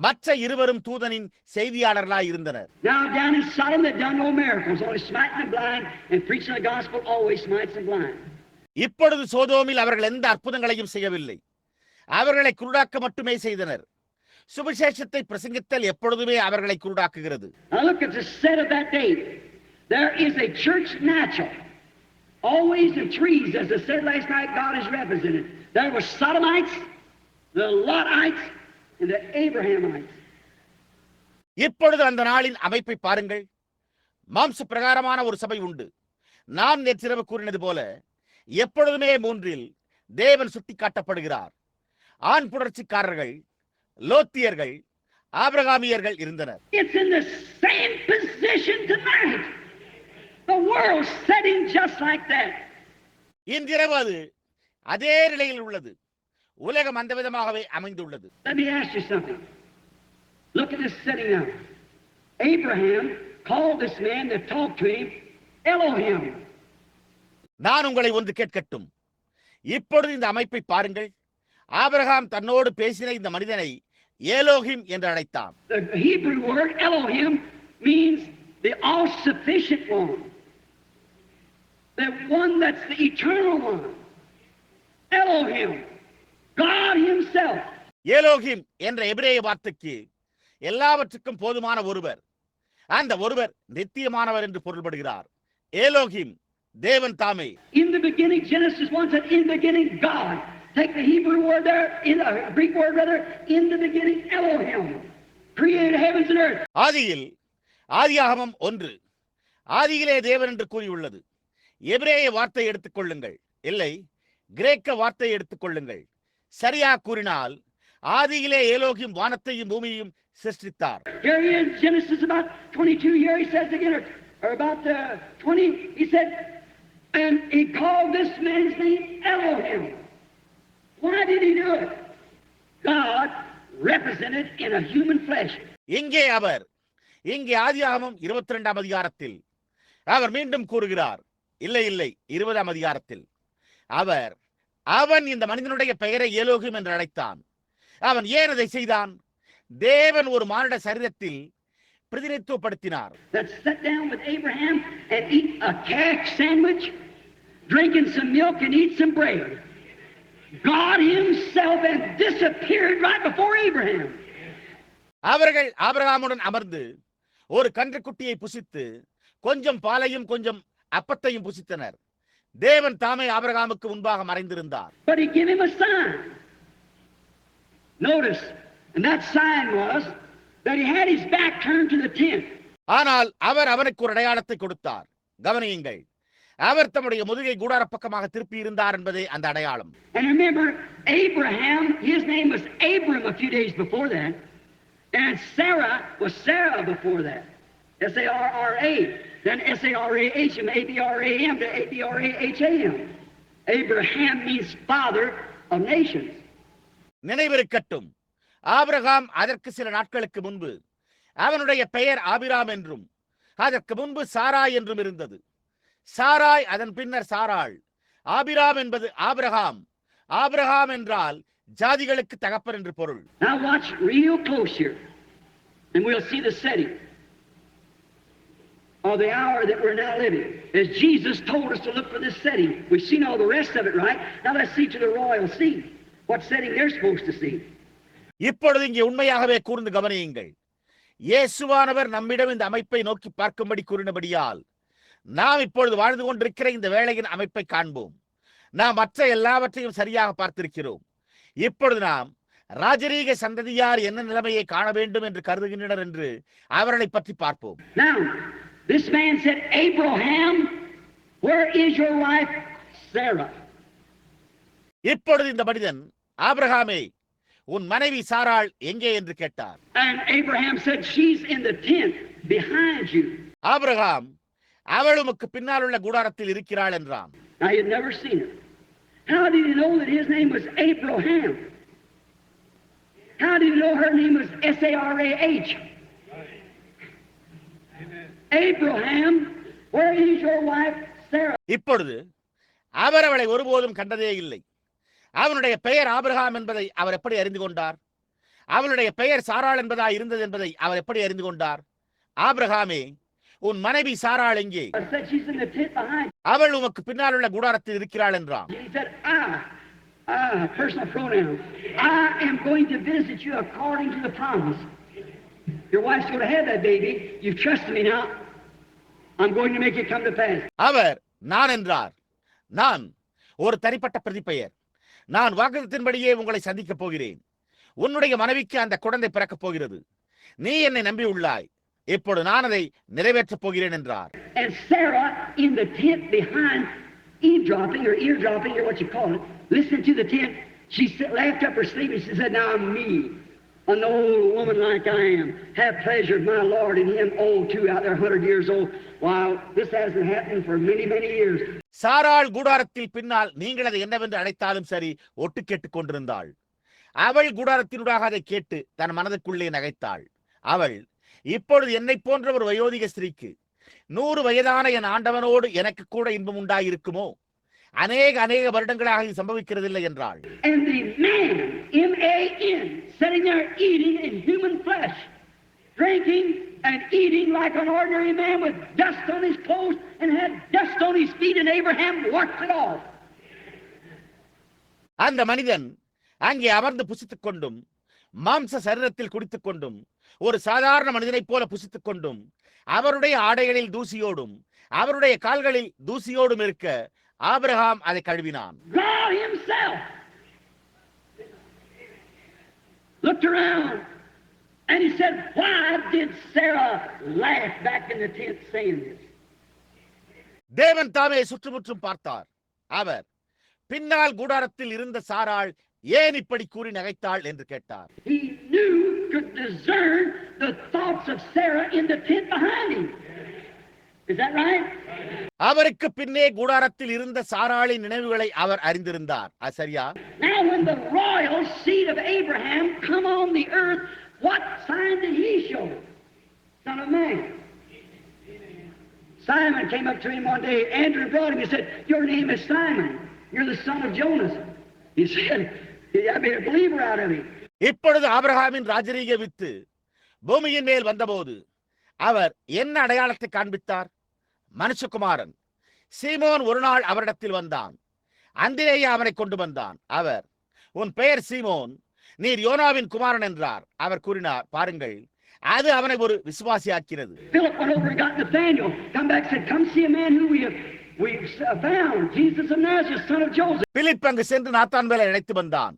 மற்ற 2 தூதனின் செய்தியாளர்களாய் இருந்தனர். Now down in Sodom they done no miracles, only smiting the blind and preaching the gospel always smites the blind. இப்பொழுது சோதோமில் அவர்கள் எந்த அற்புதங்களையும் செய்யவில்லை. அவர்களை குருடாக்க மட்டுமே செய்தனர். சுவிசேஷத்தை பிரசங்கித்தல் எப்பொழுதுமே அவர்களை குருடாக்குகிறது. Now look at the set of that day. There is a church natural. Always the trees, as I said last night, God is represented. There were Sodomites, the Lotites, and the Abrahamites. இப்பொழுது அந்த நாளின் அமைப்பை பாருங்கள். மாம்ச பிரகாரமான ஒரு சபை உண்டு. நான் நேற்றிரவு கூறினது போல எப்பொழுதுமே 3 தேவன் சுட்டி காட்டப்படுகிறார். ஆண் புணர்ச்சிக்காரர்கள், லோத்தியர்கள், ஆபிரகாமியர்கள் இருந்தனர். It's in the same position tonight. The world's setting just like that. இன்றிரவு அது அதே நிலையில் உள்ளது. உலகம் அந்த விதமாகவே அமைந்துள்ளது. Let me ask you something. Look at this setting now. Abraham called this man to talk to him Elohim. நான் உங்களை ஒன்று கேட்கட்டும். இப்பொழுது இந்த அமைப்பை பாருங்கள். ஆபிரகாம் தன்னோடு பேசின இந்த மனிதனை ஏலோகிம் என்று அழைத்தான். The Hebrew word Elohim means the all-sufficient one. The one that's the eternal one. Elohim, God himself. Elohim என்ற எபிரேய வார்த்தைக்கு எல்லாவற்றுக்கும் போதுமான ஒருவர், அந்த ஒருவர் நித்தியமானவர் என்று பொருள்படுகிறார். ஏலோகிம் தேவன் தாமே. In the beginning, Genesis 1 said, in the beginning, God. Take the Hebrew word there, in the Greek word rather, in the beginning, Elohim, created heavens and earth. ஆதியில், ஆதியாகமம் 1, ஆதியிலே தேவன் என்று கூறியுள்ளது. எபிரேய வார்த்தை எடுத்துக் கொள்ளுங்கள், இல்லை கிரேக்க வார்த்தை எடுத்துக் கொள்ளுங்கள். சரியா கூறினால் ஆதியிலே ஏலோகிம் வானத்தையும் பூமியையும் சிருஷ்டித்தார். Here in Genesis about 22 here he says again, or about 20, he said, and he called this man's name Elohim. Why did he do it? God represented in a human flesh. இங்கே ஆதியாகமம் 22ஆம் அதிகாரத்தில் அவர் மீண்டும் கூறுகிறார். இல்லை 20ஆம் அதிகாரத்தில் அவன் இந்த மனிதனுடைய பெயரை ஏலோகிம் என்று அழைத்தான். அவன் ஏன் அதை செய்தான்? தேவன் ஒரு மானிட சரீரத்தில் பிரதிநிதித்துவப்படுத்தினார். That sat down with Abraham and eat a cash sandwich, drinking some milk and eat some bread. God himself had disappeared right before Abraham. அவர்கள் ஆபிரகாமுடன் அமர்ந்து ஒரு கன்றுக்குட்டியை புசித்து கொஞ்சம் பாலையும் கொஞ்சம் அப்பத்தையும் புசித்தனர். தேவன் தாமே ஆபிரகாமுக்கு முன்பாக மறைந்திருந்தார். But he gave him a sign. Notice, and that sign was that he had his back turned to the tent. ஆனால் அவர் அவனுக்கு ஒரு அடையாளத்தை கொடுத்தார். கவனியுங்கள், அவர் தம்முடைய முதுகை கூடார பக்கமாக திருப்பி இருந்தார் என்பதே அந்த அடையாளம். And remember, Abraham, his name was Abram a few days before that, and Sarah was Sarah before that. S-A-R-R-A, then S-A-R-A-H-M, A-B-R-A-M to A-B-R-A-H-A-M. Abraham means father of nations. நினைவிருக்கட்டும், ஆபிரகாம் அதற்கு சில நாட்களுக்கு முன்பு அவனுடைய பெயர் ஆபிராம் என்றும் அதற்கு முன்பு சாராய் என்றும் இருந்தது. சாராய் அதன் பின்னர் சாராள். ஆபிராம் என்பது ஆபிரகாம். ஆபிரகாம் என்றால் ஜாதிகளுக்கு தகப்பன் என்று பொருள். Now watch real close here and we'll see the setting of the hour that we're now living. As Jesus told us to look for this setting. We've seen all the rest of it, right? Now let's see to the royal seat. What setting they're supposed to see. இப்பொழுது இங்கே உண்மையாகவே கூர்ந்து கவனியுங்கள். இயேசுவானவர் நம்மிடம் இந்த அமைப்பை நோக்கி பார்க்கும்படி கூறினபடியால் நாம் இப்பொழுது வாழ்ந்து கொண்டிருக்கிற இந்த வேளையின் அமைப்பை காண்போம். நாம் மற்ற எல்லாவற்றையும் சரியாக பார்த்திருக்கிறோம். இப்பொழுது நாம் ராஜரீக சந்ததியார் என்ன நிலைமையை காண வேண்டும் என்று கருதுகின்றனர் என்று அவர்களை பற்றி பார்ப்போம். Now, this man said, Abraham, where is your wife Sarah? இப்பொழுது இந்த மனிதன், ஆபிரகாமே, உன் மனைவி சாராள் எங்கே என்று கேட்டார். And Abraham said, she's in the tent behind you. Abraham, அவள் உமக்கு பின்னால் உள்ள கூடாரத்தில் இருக்கிறாள் என்றான். Now, he had never seen her. How did he know that his name was Abraham? How did he know her name was Sarah? Abraham, where is your wife Sarah? இப்பொழுது அவர் அவளை ஒருபோதும் கண்டதே இல்லை. அவனுடைய பெயர் ஆபிரகாம் என்பதை அவர் எப்படி அறிந்து கொண்டார்? அவளுடைய பெயர் சாராள் என்பதா இருந்தது என்பதை அவர் எப்படி அறிந்து கொண்டார்? ஆபிரகாமே, உன் மனைவி சாராள் எங்கே? I said, she's in the tent behind. அவள் உமக்கு பின்னால் உள்ள கூடாரத்தில் இருக்கிறாள் என்றான். He said, personal pronoun. I am going to visit you according to the promise. Your wife's going to have that baby. You've trusted me now. I'm going to make it come to pass. அவர் நான் என்றார். நான் ஒரு தனிப்பட்ட பிரதிபெயர். நான் வாக்குத்தத்தின்படியே உங்களை சந்திக்கப் போகிறேன். உன்னுடைய மனைவிக்கு அந்த குழந்தை பிறக்கப் போகிறது. நீ என்னை நம்பி உள்ளாய். இப்பொழுது நான் அதை நிறைவேற்றப் போகிறேன் என்றார். And Sarah in the tent behind, eavesdropping or eardropping or what you call it, listening to the tent, she laughed up her sleeve and she said, now me, an old woman like I am, have pleasure of my Lord in him, old too, out there 100 years old, while this hasn't happened for many, many years. சாராள் கூடாரத்தில் பின்னால் நீங்கள் அதை என்னவென்று அழைத்தாலும் சரி ஒட்டு கேட்டுக் கொண்டிருந்தாள். அவள் கூடாரத்தினூடாக அதை கேட்டு தன் மனதுக்குள்ளே நகைத்தாள். அவள், இப்பொழுது என்னை போன்ற ஒரு வயோதிக ஸ்திரீக்கு 100 வயதான என் ஆண்டவனோடு எனக்கு கூட இன்பம் உண்டாயிருக்குமோ? அநேக வருடங்களாக இது சம்பவிக்கிறதில்லை என்றாள். And the man, M-A-N, sitting there eating in human flesh, drinking and eating like an ordinary man with dust on his clothes and had dust on his feet, and Abraham washed it off. அந்த மனிதன் அங்கே அமர்ந்து புசித்துக் கொண்டும் மாம்ச சரீரத்தில் குடித்துக் கொண்டும் ஒரு சாதாரண மனிதனைப் போல புசித்துக் கொண்டும் அவருடைய ஆடைகளில் தூசியோடும் அவருடைய கால்களில் தூசியோடும் இருக்க ஆபிரகாம் அதை கழுவினான். God himself looked around and he said, why did Sarah laugh back in the tent saying this? தேவன் தாமே சுற்றுமுற்றும் பார்த்தார். அவர், பின்னால் கூடாரத்தில் இருந்த சாராள் ஏன் இப்படி கூறி நகைத்தாள் என்று கேட்டார். He knew, could discern the thoughts of Sarah in the tent behind him. Is that right? அவருக்கு பின்னே கூடாரத்தில் இருந்த சாராளின் நினைவுகளை அவர் அறிந்திருந்தார். அது சரியா? Now when the royal seed of Abraham come on the earth, what sign did he show? Son of man. Simon came up to him one day. Andrew brought him. He said, your name is Simon. You're the son of Jonas. He said, I made a believer out of him. இப்பொழுது ஆபிரகாமின் ராஜரீக with பூமியின் மேல் வந்தபோது அவர் என்ன அடையாளத்தை காண்பித்தார்? மனுஷகுமாரன். சீமோன் ஒரு நாள் அவரிடத்தில் வந்தான். அந்திரேயா அவனை கொண்டு வந்தான். அவர், உன் பெயர் சீமோன், நீர் யோனாவின் குமாரன் என்றார். அவர் கூறினார், பாருங்கள், அது அவனை ஒரு விசுவாசியாக்கிறது. Philip went over and got Nathaniel. Come back and said, come see a man who we found, Jesus of Nazareth, son of Joseph. Philip அங்கு சென்று நாத்தான்வேலை அழைத்து வந்தான்.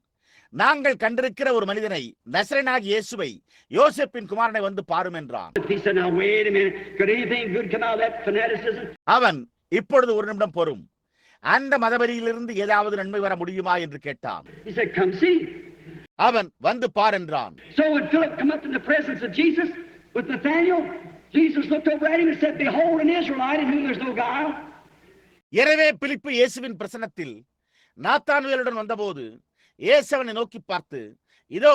நாங்கள் கண்டிருக்கிற ஒரு மனிதனை, நசரேயனாகிய இயேசுவை, யோசேப்பின் குமாரனை வந்து பாரும் என்றான். He said, now wait a minute, could anything good come out of that fanaticism? அவன், இப்பொழுது ஒரு நிமிடம் பொறும், அந்த மதவெறியிலிருந்து ஏதாவது நன்மை வர முடியுமா என்று கேட்டான். He said, come see. அவன், வந்து பார் என்றான். So when Philip come up in the presence of Jesus with Nathaniel, Jesus looked over at him and said, behold an Israelite in whom there's no guile. எனவே பிலிப்பு இயேசுவின் பிரசன்னத்தில் நாத்தான்வேலுடன் வந்தபோது இயேசு அவனை நோக்கி பார்த்து, இதோ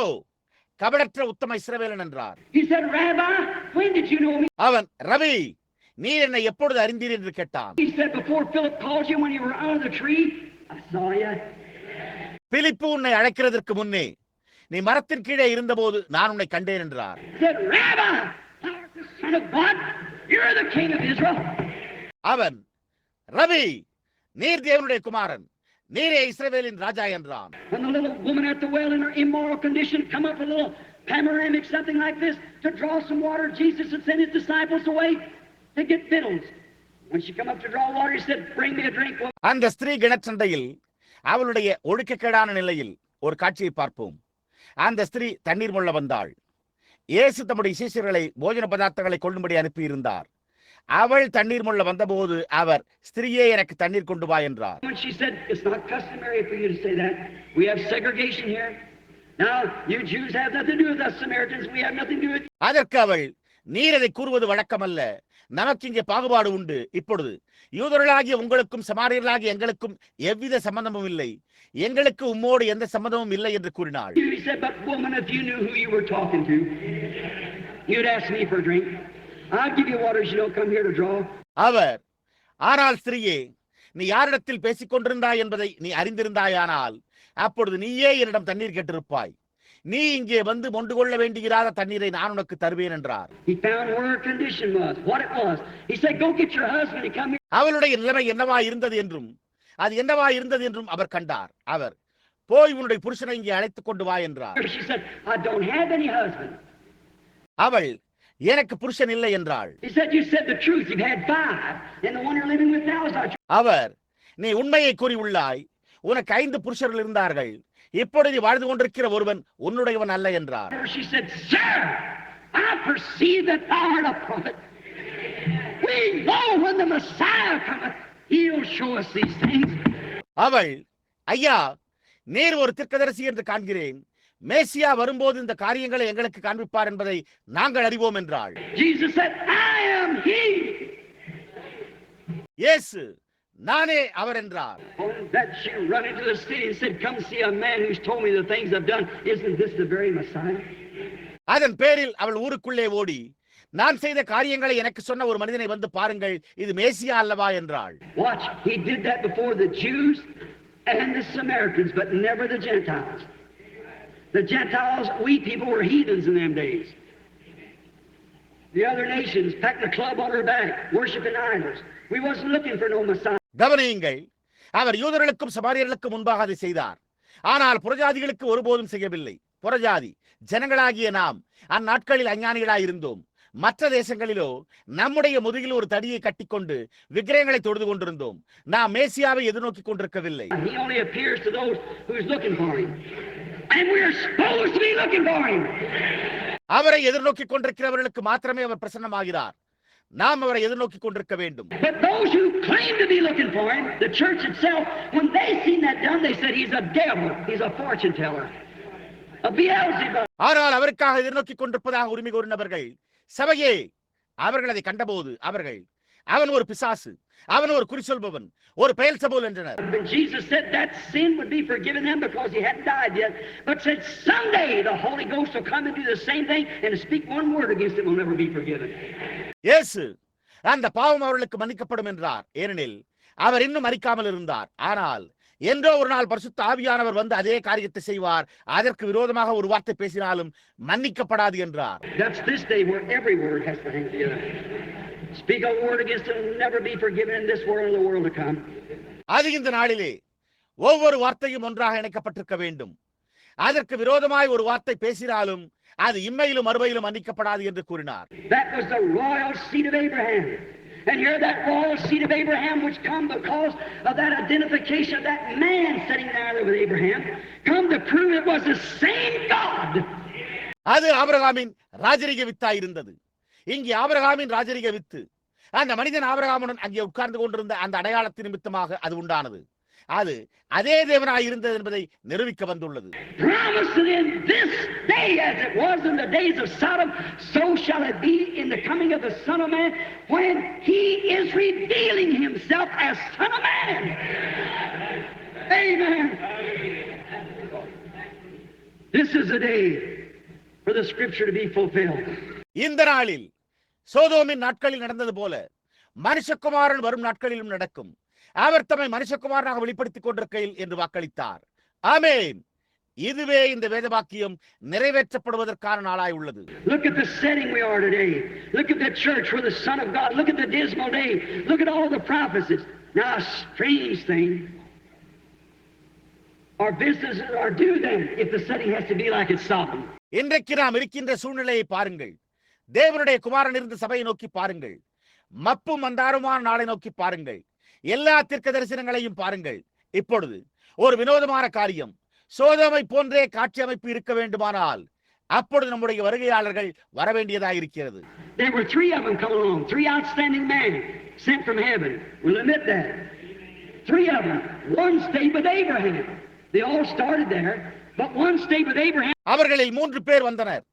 கபடற்ற உத்தம இஸ்ரவேலன் என்றார். He said, Rabbi, when did you know me? அவன், ரவி, நீர் என்னை எப்பொழுது அறிந்தீர் என்று கேட்டான். He said, before Philip called you when you were under the tree, I saw you. பிலிப்பு உன்னை அழைக்கிறதற்கு முன்னே நீ மரத்தின் கீழே இருந்தபோது நான் உன்னை கண்டேன் என்றார். He said, Rabbi, thou art the Son of God, you're the King of Israel. அவன், ரவி, நீர் தேவனுடைய குமாரன், நீரே இஸ்ரவேலின் ராஜா என்றான். When the little woman at the well in her immoral condition come up with a little panoramic something like this to draw some water, Jesus had sent his disciples away to get victuals. When she come up to draw water, he said, bring me a drink. அந்த ஸ்திரீ கிணற்றண்டையில் அவளுடைய ஒழுக்கக்கேடான நிலையில் ஒரு காட்சியை பார்ப்போம். அந்த ஸ்திரீ தண்ணீர் மொள்ள வந்தாள். இயேசு தம்முடைய சீஷர்களை போஜன பதார்த்தங்களை கொள்ளும்படி அனுப்பியிருந்தார். அவள் தண்ணீர் மொள்ள வந்தபோது அவர், ஸ்திரீயே, எனக்கு தண்ணீர் கொண்டு வா என்றார். அதற்கு அவள், நீர் அதை கூறுவது வழக்கமல்ல, நமக்கு இங்கே பாகுபாடு உண்டு. இப்பொழுது யூதர்களாகிய உங்களுக்கும் சமாரியர்களாகிய எங்களுக்கும் எவ்வித சம்பந்தமும் இல்லை, எங்களுக்கு உம்மோடு எந்த சம்பந்தமும் இல்லை என்று கூறினாள். அவர், ஆனால் ஸ்திரீயே, நீ யாரிடத்தில் பேசிக் கொண்டிருந்தாய் என்பதை நீ அறிந்திருந்தாயானால் அப்பொழுது நீயே என்னிடம் தண்ணீர் கேட்டிருப்பாய். நீ இங்கே வந்து மொண்டு கொள்ள வேண்டியிராத தண்ணீரை நான் உனக்கு தருவேன் என்றார். அவளுடைய நிலைமை என்னவா இருந்தது என்றும் அது என்னவா இருந்தது என்றும் அவர் கண்டார். அவர், போய் உன்னுடைய புருஷனை இங்கே அழைத்துக் கொண்டு வா என்றார். அவள், எனக்கு புருஷன் இல்லை என்றாள். அவர், நீ உண்மையை கூறியுள்ளாய், உனக்கு 5 புருஷர்கள் இருந்தார்கள், இப்பொழுது வாழ்ந்து கொண்டிருக்கிற ஒருவன் உன்னுடையவன் அல்ல என்றார். அவள், ஐயா, நீர் ஒரு தீர்க்கதரிசி என்று காண்கிறேன், மேசியா வரும்போது இந்த காரியங்களை எங்களுக்கு காண்பிப்பார் என்பதை நாங்கள் அறிவோம் என்றாள். இயேசு, நானே அவர் என்றார். அதன் பேரில் அவள் ஊருக்குள்ளே ஓடி, நான் செய்த காரியங்களை எனக்கு சொன்ன ஒரு மனிதனை வந்து பாருங்கள், இது மேசியா அல்லவா என்றாள். The Gentiles, we people were heathens in them days. The other nations packed a club on her back, worshiping idols. We wasn't looking for no Messiah. கவனியுங்கள், அவர் யூதர்களுக்கும் சமாரியர்களுக்கும் முன்பாக அதை செய்தார், ஆனால் புறஜாதிகளுக்கு ஒருபோதும் செய்யவில்லை. புறஜாதி ஜனங்களாகிய நாம் அந்நாட்களில் அஞ்ஞானிகளாய் இருந்தோம். மற்ற தேசங்களிலோ நம்முடைய முதுகில் ஒரு தடியை கட்டிக்கொண்டு விக்கிரகங்களை தொழுது கொண்டிருந்தோம். நாம் மேசியாவை எதிர்நோக்கி கொண்டிருக்கவில்லை. அவரை எதிர்நோக்கி கொண்டிருக்கிறவர்களுக்கு மாத்திரமே அவர் பிரசன்னமாகிறார். நாம் அவரை எதிர்நோக்கி கொண்டிருக்க வேண்டும். ஆனால் அவருக்காக எதிர்நோக்கி கொண்டிருப்பதாக உரிமை கோரினவர்கள் சபையே, அவர்கள் அதை கண்டபோது அவர்கள், அவன் ஒரு பிசாசு, அவன் ஒரு குறி சொல்பவன், ஒரு பெயல்செபூல் என்றனர். Jesus said that sin would be forgiven them because he hadn't died yet, but said someday the Holy Ghost will come and do the same thing, and to speak one word against it will never be forgiven. இயேசு, அந்த பாவம் அவர்களுக்கு மன்னிக்கப்படும் என்றார், ஏனெனில் அவர் இன்னும் மரிக்காமல் இருந்தார். ஆனால் என்றோ ஒரு நாள் பரிசுத்த ஆவியானவர் வந்து அதே காரியத்தை செய்வார், அதற்கு விரோதமாக ஒரு வார்த்தை பேசினாலும் மன்னிக்கப்படாது என்றார். That's this day where every word has to hang together. Speak a word against it will never be forgiven in this world and the world to come. அது இந்த நாளிலே ஒவ்வொரு வார்த்தையும் ஒன்றாக இணைக்கப்பட்டிருக்க வேண்டும். அதற்கு விரோதமாய் ஒரு வார்த்தை பேசினாலும் அது இம்மையிலும் மறுமையிலும் மன்னிக்கப்படாது என்று கூறினார். That was the royal seed of Abraham. And here that royal seed of Abraham which come because of that identification of that man sitting there with Abraham come to prove it was the same God. அது ஆபிரகாமின் ராஜரிக வித்தாய் இருந்தது. இங்கே ஆபிரகாமின் ராஜரிக with அந்த மனிதன் ஆபிரகாமுடன் அங்கே உட்கார்ந்து கொண்டிருந்த அந்த அடையாளத்தின் நிமித்தமாக அது உண்டானது. அது அதே தேவனாய் இருந்தது என்பதை நிரூபிக்க வந்துள்ளது. இந்த நாளில் சோதோமின் நாட்களில் நடந்தது போல மனுஷகுமாரன் வரும் நாட்களிலும் நடக்கும். அவர் தம்மை மனுஷகுமாரனாக வெளிப்படுத்திக் கொண்டிருக்கையில் என்று வாக்களித்தார். ஆமென். இதுவே இந்த வேதவாக்கியம் நிறைவேற்றப்படுவதற்கான நாளாய் உள்ளது. Look at the setting we are today. Look at the church where the Son of God. Look at the dismal day. Look at all the prophecies. Now a strange thing. Our businesses are due then if the setting has to be like it's Sodom. இன்றைக்கு நாம் இருக்கின்ற சூழ்நிலையை பாருங்கள். தேவனுடைய குமாரன் இருந்த சபையை நோக்கி பாருங்கள். மப்பும் மந்தாரமான நாளை நோக்கி பாருங்கள். எல்லா தீர்க்க தரிசனங்களையும் பாருங்கள். இப்பொழுது ஒரு வினோதமான காரியம் சோதோமை போன்றே காட்சி அமைப்பு இருக்க வேண்டுமானால் அப்பொழுது நம்முடைய வருகையாளர்கள் வர வேண்டியதாக இருக்கிறது. There were three of them coming along, three outstanding men sent from heaven. We'll admit that. Three of them. One stayed with Abraham. They all started there, but one stayed with Abraham. அவர்களில் 3 பேர் வந்தனர்.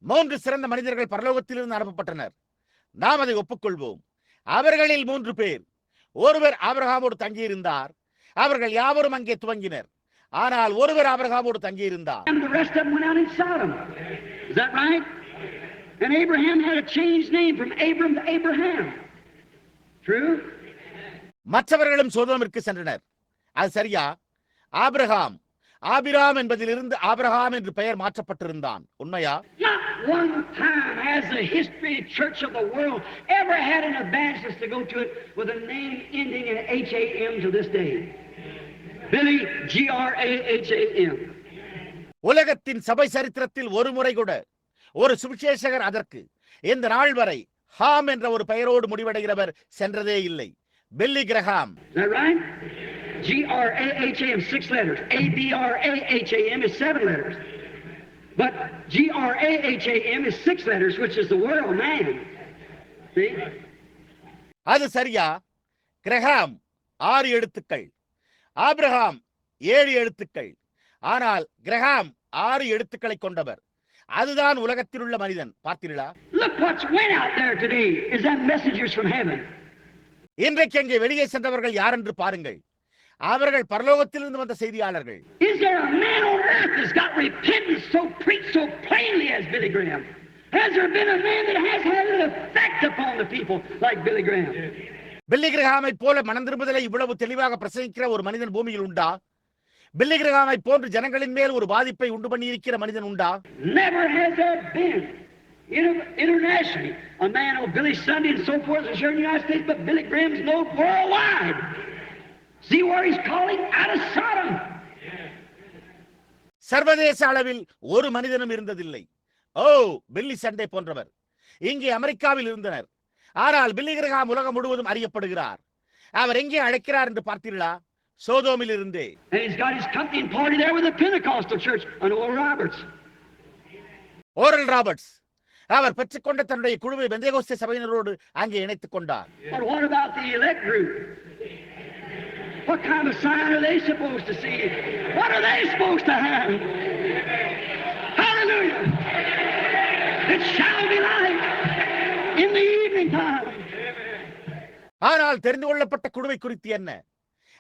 3 சிறந்த மனிதர்கள் பரலோகத்திலிருந்து அனுப்பப்பட்டனர். நாம் அதை ஒப்புக்கொள்வோம். அவர்களில் 3 பேர். ஒருவர் ஆபிரகாமோடு தங்கியிருந்தார். அவர்கள் யாவரும் அங்கே துவங்கினர். ஆனால் ஒருவர் ஆபிரகாமோடு தங்கியிருந்தார். And the rest of them went out in Sodom. Is that right? And Abraham had a changed name from Abram to Abraham. True? மற்றவர்களும் சோதோமிற்கு சென்றனர். அது சரியா? ஆபிராம் என்பதிலிருந்து ஆபிரகாம் என்று பெயர் மாற்றப்பட்டிருந்தான். உண்மையா? Not one time has the history church of the world ever had an evangelist to go to it with a name ending in H-A-M to this day. Billy, G-R-A-H-A-M. உலகத்தின் சபை சரித்திரத்தில் ஒரு முறை கூட ஒரு சுவிசேஷகர் அதற்கு இந்த நாள் வரை ஹாம் என்ற ஒரு பெயரோடு முடிவடைகிறவர் சென்றதே இல்லை. பில்லி Graham. Is that right? G-R-A-H-A-M, 6 letters. A-B-R-A-H-A-M is 7 letters. But G-R-A-H-A-M is 6 letters, which is the world man. See? அது சரியா? கிரஹாம் 6 எழுத்துக்கள், ஆபிரகாம் 7 எழுத்துக்கள். ஆனால் கிரஹாம் 6 எழுத்துக்களை கொண்டவர். அதுதான் உலகத்தில் உள்ள மனிதன். பார்த்தீர்களா? Look what's went out there today. Is that messengers from heaven? இன்றைக்கு அங்கே வெளியே சென்றவர்கள் யார் என்று பாருங்கள். அவர்கள் பரலோகத்திலிருந்து வந்த செய்தியாளர்கள். Is there a man on earth that's got repentance so preached so plainly as Billy Graham? Has there been a man that has had an effect upon the people like Billy Graham? பில்லி கிரஹாமை போல மனம் திரும்புதலை இவ்வளவு தெளிவாக பிரசங்கிக்கிற ஒரு மனிதன் பூமியில் உண்டா? பில்லி கிரஹாமை போன்று ஜனங்களின் மேல் ஒரு பாதிப்பை உண்டு பண்ணி இருக்கிற மனிதன் உண்டா? Never has there been internationally a man on Billy Sunday and so forth is here in the United States, but Billy Graham's known worldwide. See where he's calling out of Sodom. சர்வதேச அளவில் ஒரு மனிதனும் இருந்ததில்லை. ஓ, பில்லி Sunday போன்றவர் இங்கே அமெரிக்காவில் இருந்தனர். ஆனால் பில்லி கிரஹாம் உலகம் முழுவதும் அறியப்படுகிறார். அவர் எங்கே அழைக்கிறார் என்று பார்த்தீர்களா? சோதோமில் இருந்தே. And he's got his company and party there with the Pentecostal church and Oral Roberts. Oral Roberts அவர் பெற்றுக்கொண்ட தன்னுடைய குழுவை பெந்தேகோஸ்தே சபையினரோடு அங்கே இணைத்துக் கொண்டார். But what about the elect group? What kind of sign are they supposed to see? What are they supposed to have? Hallelujah! It shall be light in the evening time. ஆனால் தெரிந்து கொள்ளப்பட்ட குழுவை குறித்து என்ன?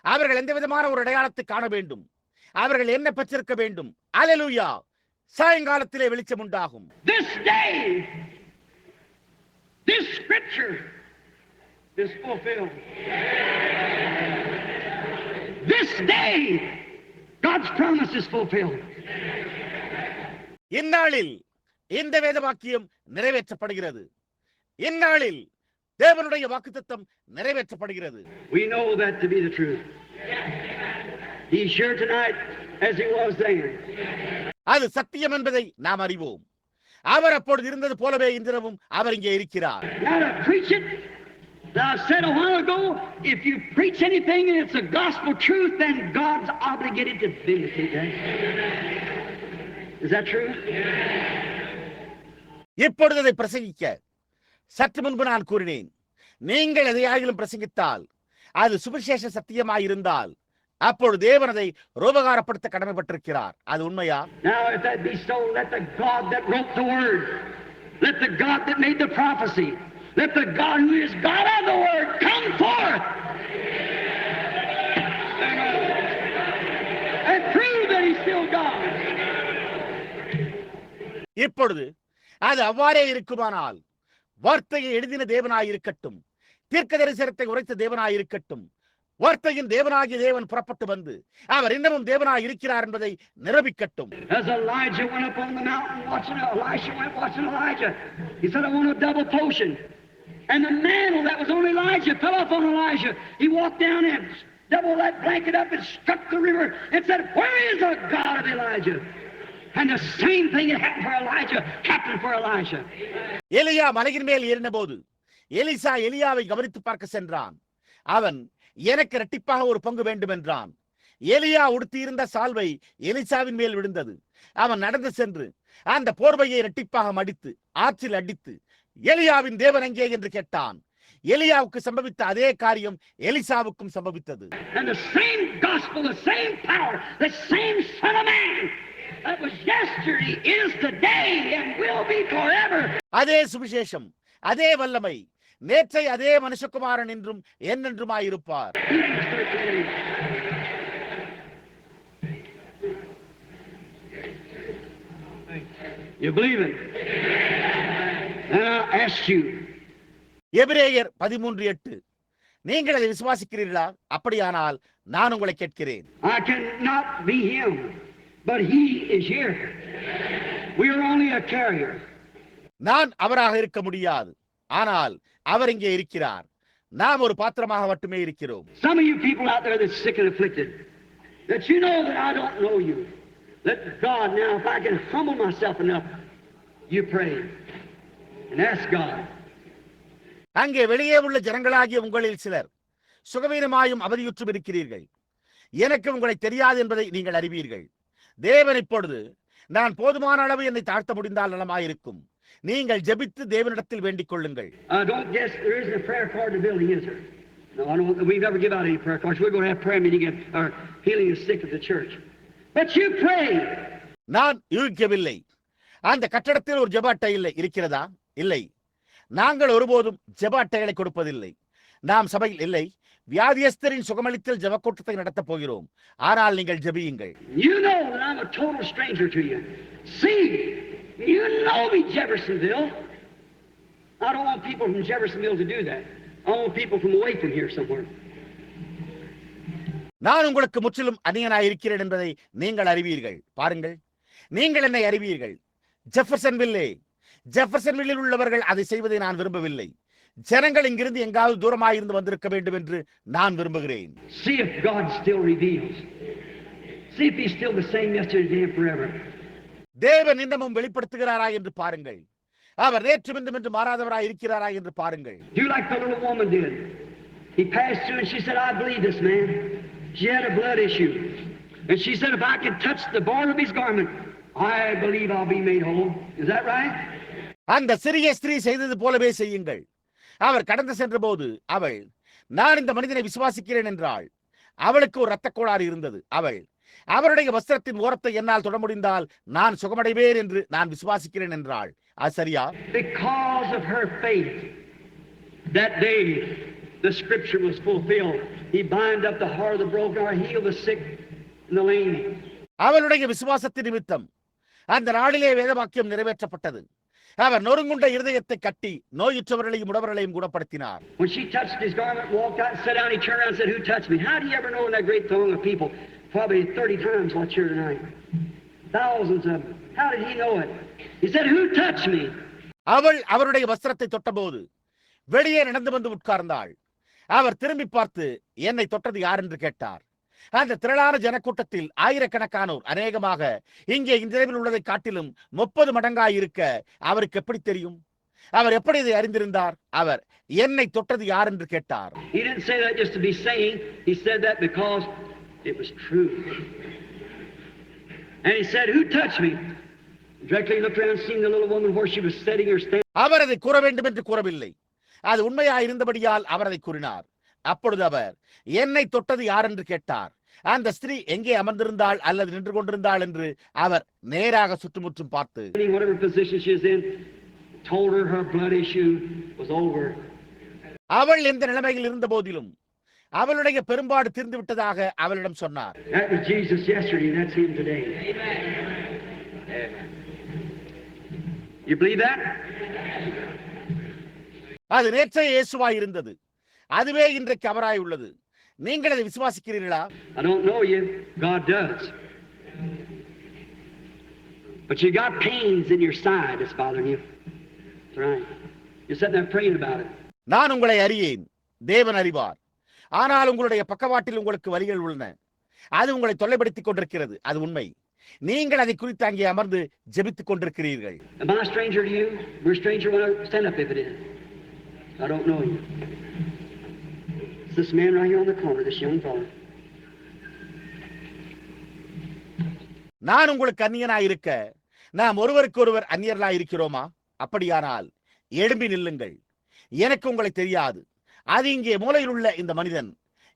அவர்கள் எந்த விதமான ஒரு அடையாளத்தை காண வேண்டும்? அவர்கள் என்ன பெற்றிருக்க வேண்டும்? அல்லேலூயா! சாயங்காலத்திலே வெளிச்சம் உண்டாகும். This day, this scripture is fulfilled. This day, God's promise is fulfilled. இந்நாளில் இந்த வேத வாக்கியம் நிறைவேற்றப்படுகிறது. இந்நாளில் தேவனுடைய வாக்குத்தத்தம் நிறைவேற்றப்படுகிறது. We know that to be the truth. He's here tonight as he was then. அது சத்தியம் என்பதை நாம் அறிவோம். அவர் அப்பொழுது இருந்தது போலவே இன்றும் அவர் இங்கே இருக்கிறார். Now to preach it, I said a while ago, if you preach anything and it's a gospel truth, then God's obligated to vindicate that. Is that true? இப்பொழுது அதை பிரசங்கிக்க சற்று முன்பு நான் கூறினேன், நீங்கள் எதையாகிலும் பிரசங்கித்தால் அது சுவிசேஷ சத்தியமாயிருந்தால் அப்பொழுது தேவன் அதை ரூபகாரப்படுத்த கடமைப்பட்டிருக்கிறார். அது உண்மையா? Now if that be so, let the God that wrote the word, let the God that made the prophecy, let the God who is God of the word come forth and prove that he's still God. இப்பொழுது அது அவ்வாறே இருக்குமானால் வார்த்தையை எழுதின தேவனாயிருக்கட்டும், தீர்க்க தரிசனத்தை உரைத்த தேவனாயிருக்கட்டும், வார்த்தையின் தேவனாகிய தேவன் புறப்பட்டு வந்து அவர் இன்னமும் தேவனாய் இருக்கிறார் என்பதை நிரூபிக்கட்டும். As Elijah went up on the mountain watching Elisha went watching Elijah. He said, I want a double portion. And the mantle that was on Elijah fell off on Elijah. He walked down and doubled that blanket up and struck the river and said, where is the God of Elijah? And the same thing that happened for Elijah happened for Elisha. எலியா மலையின் மேல் ஏறினபோது Elisha எலியாவை கவனித்து பார்க்க சென்றான். அவன் எனக்கு இரட்டிப்பாக ஒரு பங்கு வேண்டும் என்றான். எலியா உடுத்தியிருந்த சால்வை எலிசாவின் மேல் விழுந்தது. அவன் நடந்து சென்று அந்த போர்வையை இரட்டிப்பாக மடித்து ஆற்றில் அடித்து, எலியாவின் தேவன் எங்கே என்று கேட்டான். எலியாவுக்கு சம்பவித்த அதே காரியம் எலிசாவுக்கும் சம்பவித்தது. அதே சுவிசேஷம், அதே வல்லமை, நேற்றை அதே மனுஷகுமாரன் என்றும் என்றென்றுமாயிருப்பார். You believe it? And I ask you. எபிரேயர் 13:8. நீங்கள் அதை விசுவாசிக்கிறீர்களா? அப்படியானால் நான் உங்களை கேட்கிறேன். I cannot be him, but he is here. We are only a carrier. நான் அவராக இருக்க முடியாது, ஆனால் அவர் இங்கே இருக்கிறார். நாம் ஒரு பாத்திரமாக மட்டுமே இருக்கிறோம். Some of you people out there that's sick and afflicted, that you know that I don't know you. Let God now, if I can humble myself enough, you pray and ask God. அங்கே வெளியே உள்ள ஜனங்களாகிய உங்களில் சிலர் சுகவீனமாயும் அவதியுற்றும் இருக்கிறீர்கள். எனக்கு உங்களை தெரியாது என்பதை நீங்கள் அறிவீர்கள். தேவன் இப்பொழுது நான் போதுமான அளவு என்னை தாழ்த்த முடிந்தால் நலமாயிருக்கும். நீங்கள் ஜெபித்து தேவனிடத்தில் வேண்டிக் கொள்ளுங்கள். Don't guess there isn't a prayer card in the building, is there? No, I don't. We've never give out any prayer cards. We're going to have prayer meeting or healing the sick at the church. But you pray. நான் யூகிக்கவில்லை. அந்த கட்டடத்தில் ஒரு ஜெப அட்டை இல்லை இருக்கிறதா? இல்லை. நாங்கள் ஒருபோதும் ஜெப அட்டைகளை கொடுப்பதில்லை. நாம் சபையில் இல்லை. வியாதியஸ்தரின் சுகமளித்தல் ஜெப கூட்டத்தை நடத்தப் போகிறோம். ஆனால் நீங்கள் ஜெபியுங்கள். You know that I'm a total stranger to you. See, you know me, Jeffersonville. I don't want people from Jeffersonville to do that. I want people from away from here somewhere. நான் உங்களுக்கு முற்றிலும் அந்நியனாய் இருக்கிறேன் என்பதை நீங்கள் அறிவீர்கள். பாருங்கள், நீங்கள் என்னை அறிவீர்கள். ஜெஃபர்சன்வில்லில் உள்ளவர்கள் அதை செய்வதை நான் விரும்பவில்லை. ஜனங்கள் இங்கிருந்து எங்காவது தூரமாயிருந்து வந்திருக்க வேண்டும் என்று நான் விரும்புகிறேன். See if God still reveals. See if he's still the same yesterday, today and forever. தேவன் இன்னமும் வெளிப்படுத்துகிறாரா என்று பாருங்கள். அவர் நேற்றும் இன்றும் என்று மாறாதவராய் இருக்கிறாரா என்று பாருங்கள். Do like the little woman did. He passed through and she said, I believe this man. She had a blood issue. And she said, if I can touch the border of his garment, I believe I'll be made whole. Is that right? அந்த சிறிய ஸ்திரீ செய்தது போலவே செய்யுங்கள். அவர் கடந்து சென்ற போது அவள், நான் இந்த மனிதனை விசுவாசிக்கிறேன் என்றாள். அவளுக்கு ஒரு இரத்த கோளாறு இருந்தது. அவள், அவருடைய வஸ்திரத்தின் ஓரத்தை என்னால் தொட முடிந்தால் நான் சுகமடைவேன் என்று நான் விசுவாசிக்கிறேன் என்றாள். அது சரியா? Because of her faith, that day the scripture was fulfilled. He bind up the heart of the broken heart, heal the sick and the lame. அவளுடைய விசுவாசத்தின் நிமித்தம் அந்த நாளிலே வேதவாக்கியம் நிறைவேற்றப்பட்டது. அவர் நொறுங்குண்ட இருதயத்தை கட்டி நோயுற்றவர்களையும் உடவர்களையும் குணப்படுத்தினார். When she touched his garment, walked out and sat down, he turned around and said, who touched me? How do you ever know in that great throng of people? Probably 30 times what's here tonight. Thousands of them. How did he know it? He said, who touched me? அவள் அவருடைய வஸ்திரத்தை தொட்டபோது வெளியே நடந்து வந்து உட்கார்ந்தாள். அவர் திரும்பி பார்த்து, என்னை தொட்டது யார் என்று கேட்டார். அந்த திரளான ஜனக்கூட்டத்தில் ஆயிரக்கணக்கானோர், அநேகமாக இங்கே இந்த நிலையில் உள்ளதை காட்டிலும் 30 மடங்காய் இருக்க அவருக்கு எப்படி தெரியும்? அவர் எப்படி இதை அறிந்திருந்தார்? அவர் என்னை தொட்டது யார் என்று கேட்டார். He didn't say that just to be saying. He said that because it was true. And he said, who touched me? Directly looked around and seen the little woman where she was sitting or standing. அவர் அதை கூற வேண்டும் என்று கூறவில்லை. அது உண்மையாய் இருந்தபடியால் அவர் அதை கூறினார். அப்பொழுது அவர் என்னை தொட்டது யார் என்று கேட்டார். அந்த ஸ்திரீ எங்கே அமர்ந்திருந்தாள் அல்லது நின்று கொண்டிருந்தாள் என்று அவர் நேராக சுற்றுமுற்றும் பார்த்து, whatever position she is in, told her her blood issue was over. அவள் எந்த நிலைமையில் இருந்த போதிலும் அவளுடைய பெரும்பாடு தீர்ந்து விட்டதாக அவளிடம் சொன்னார். That was Jesus yesterday, that's him today. You believe that? அது நேற்றைய இயேசுவாய் இருந்தது. அதுவே இன்றைக்கு அவராய் உள்ளது. நீங்கள் அதை விசுவாசிக்கிறீர்களா? I don't know you. God does. But you got pains in your side that's bothering you. That's right. You're sitting there praying about it. நான் உங்களை அறியேன், தேவன் அறிவார். ஆனால் உங்களுடைய பக்கவாட்டில் உங்களுக்கு வலிகள் உள்ளன. அது உங்களை தொல்லைப்படுத்திக் கொண்டிருக்கிறது. அது உண்மை. நீங்கள் அதை குறித்து அங்கே அமர்ந்து ஜெபித்துக் கொண்டிருக்கிறீர்கள். Am I a stranger to you? We're a stranger when I stand up if it is. I don't know you. It's this man right here on the corner, this young fellow. நான் உங்களுக்கு அந்நியனாயிருக்க நாம் ஒருவருக்கு ஒருவர் அந்நியர்களாய் இருக்கிறோமா? அப்படியானால் எழும்பி நில்லுங்கள். எனக்கு உங்களை தெரியாது. அது இங்கே மூலையில் உள்ள இந்த மனிதன்,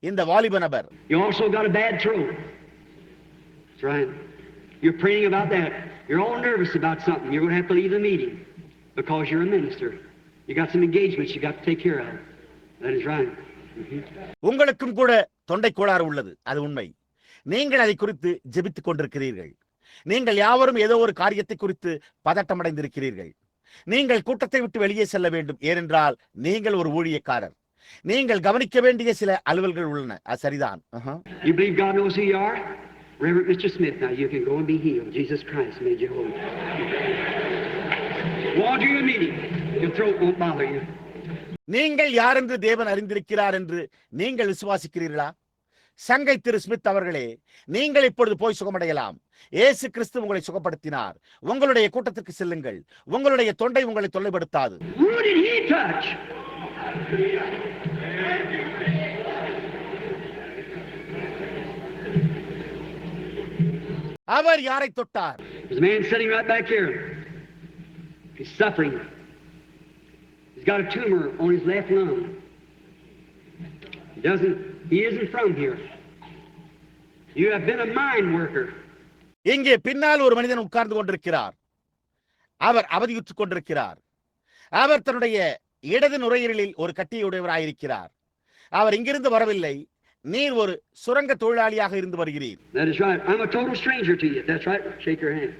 இந்த வாலிப நபர். You also got a bad throat. That's right. You're praying about that. You're all nervous about something. You're going to have to leave the meeting because you're a minister. You got some engagements you got to take care of. That is right. உங்களுக்கும் கூட தொண்டை கோளாறு உள்ளது, அது உண்மை. நீங்கள் அதை குறித்து ஜெபித்துக் கொண்டிருக்கிறீர்கள். நீங்கள் யாவரும் ஏதோ ஒரு காரியத்தை குறித்து பதட்டமடைந்திருக்கிறீர்கள். நீங்கள் கூட்டத்தை விட்டு வெளியே செல்ல வேண்டும், ஏனென்றால் நீங்கள் ஒரு ஊழியக்காரர். நீங்கள் கவனிக்க வேண்டிய சில அலுவல்கள் உள்ளன. அது சரிதான். You believe God knows who you are? Reverend Mr. Smith, now you can go and be healed. Jesus Christ made you whole. Go on to your meeting. Your throat won't bother you. நீங்கள் யார் என்று தேவன் அறிந்திருக்கிறார் என்று நீங்கள் விசுவாசிக்கிறீர்களா? சங்கை திரு Smith அவர்களே, நீங்கள் இப்பொழுது போய் சுகமடையலாம். இயேசு கிறிஸ்து உங்களை சுகப்படுத்தினார். உங்களுடைய கூட்டத்திற்கு செல்லுங்கள். உங்களுடைய தொண்டை உங்களை தொல்லைப்படுத்தாது. Who did he touch? அவர் யாரை தொட்டார்? There's a man sitting right back here. He's suffering. He's got a tumor on his left lung. He isn't from here. You have been a mine worker. இங்கே பின்னால் ஒரு மனிதன் உட்கார்ந்து கொண்டிருக்கிறார். அவர் அவதியுற்றுக் கொண்டிருக்கிறார். அவர் தன்னுடைய இடது நுரையீரலில் ஒரு கட்டியுடையவராயிருக்கிறார். அவர் இங்கிருந்து வரவில்லை. நீர் ஒரு சுரங்க தொழிலாளியாக இருந்து வருகிறீர். That is right. I'm a total stranger to you. That's right. Shake your hand.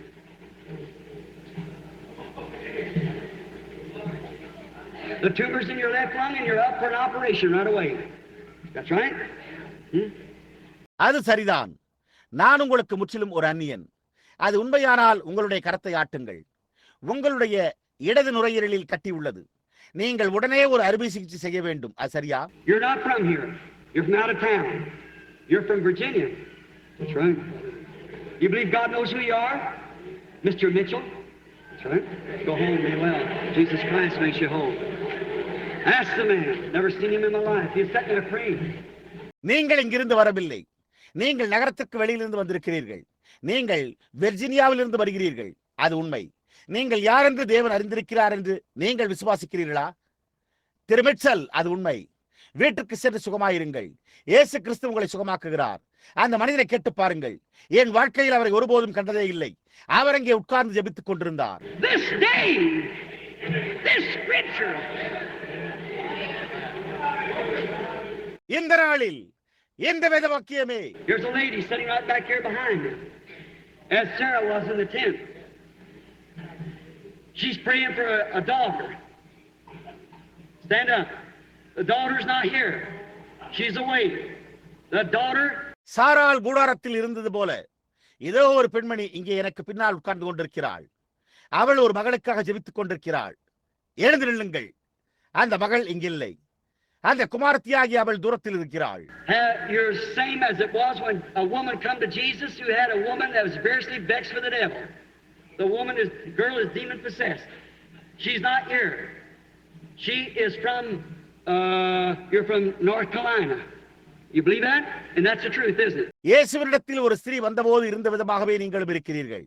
The tumor's in your left lung and you're up for an operation right away. That's right. அது சரிதான். நான் உங்களுக்கு முற்றிலும் ஒரு அந்நியன். அது உண்மையானால் உங்களுடைய கரத்தை ஆட்டுங்கள். உங்களுடைய இடது நுரையீரலில் கட்டி உள்ளது. நீங்கள் உடனே ஒரு அறுவை சிகிச்சை செய்ய வேண்டும். அது சரியா? You're not from here. You're from out of town. You're from Virginia. That's right. You believe God knows who you are? Mr. Mitchell? That's right. Go home, be well. Jesus Christ makes you whole. Ask the man. Never seen him in my life. He's sitting there praying. நீங்கள் இங்கிருந்து வரவில்லை. நீங்கள் நகரத்துக்கு வெளியிலிருந்து வந்திருக்கிறீர்கள். நீங்கள் வெர்ஜீனியாவிலிருந்து வருகிறீர்கள். அது உண்மை. நீங்கள் யார் என்று தேவன் அறிந்திருக்கிறார் என்று நீங்கள் விசுவாசிக்கிறீர்களா? திரு மிட்சல், அது உண்மை. வீட்டுக்கு சென்று சுகமாயிருங்கள். இயேசு கிறிஸ்து உங்களை சுகமாக்குகிறார். அந்த மனிதனை கேட்டு பாருங்கள். என் வாழ்க்கையில் அவரை ஒருபோதும் கண்டதே இல்லை. அவர் அங்கே உட்கார்ந்து ஜெபித்துக் கொண்டிருந்தார். This day, this scripture. இந்த நாளில் இந்த வேத வாக்கியமே. Here's a lady sitting right back here behind me, as Sarah was in the tent. She's praying for a daughter. Stand up. The daughter's not here. She's away. The daughter. சாராள் கூடாரத்தில் இருந்தது போல இதோ ஒரு பெண்மணி இங்கே எனக்கு பின்னால் உட்கார்ந்து கொண்டிருக்கிறாள். அவள் ஒரு மகளுக்காக ஜெபித்துக் கொண்டிருக்கிறாள். எழுந்து நில்லுங்கள். அந்த மகள் இங்கில்லை. அந்த குமாரத்தியாகி அவள் தூரத்தில் இருக்கிறாள். You're same as it was when a woman come to Jesus who had a woman that was variously vexed with the devil. The girl is demon possessed. She's not here. She is from you're from North Carolina. You believe that? And that's the truth, isn't it? இயேசுவினிடத்தில் ஒரு ஸ்திரீ வந்தபோது இருந்த விதமாகவே நீங்களும் இருக்கிறீர்கள்.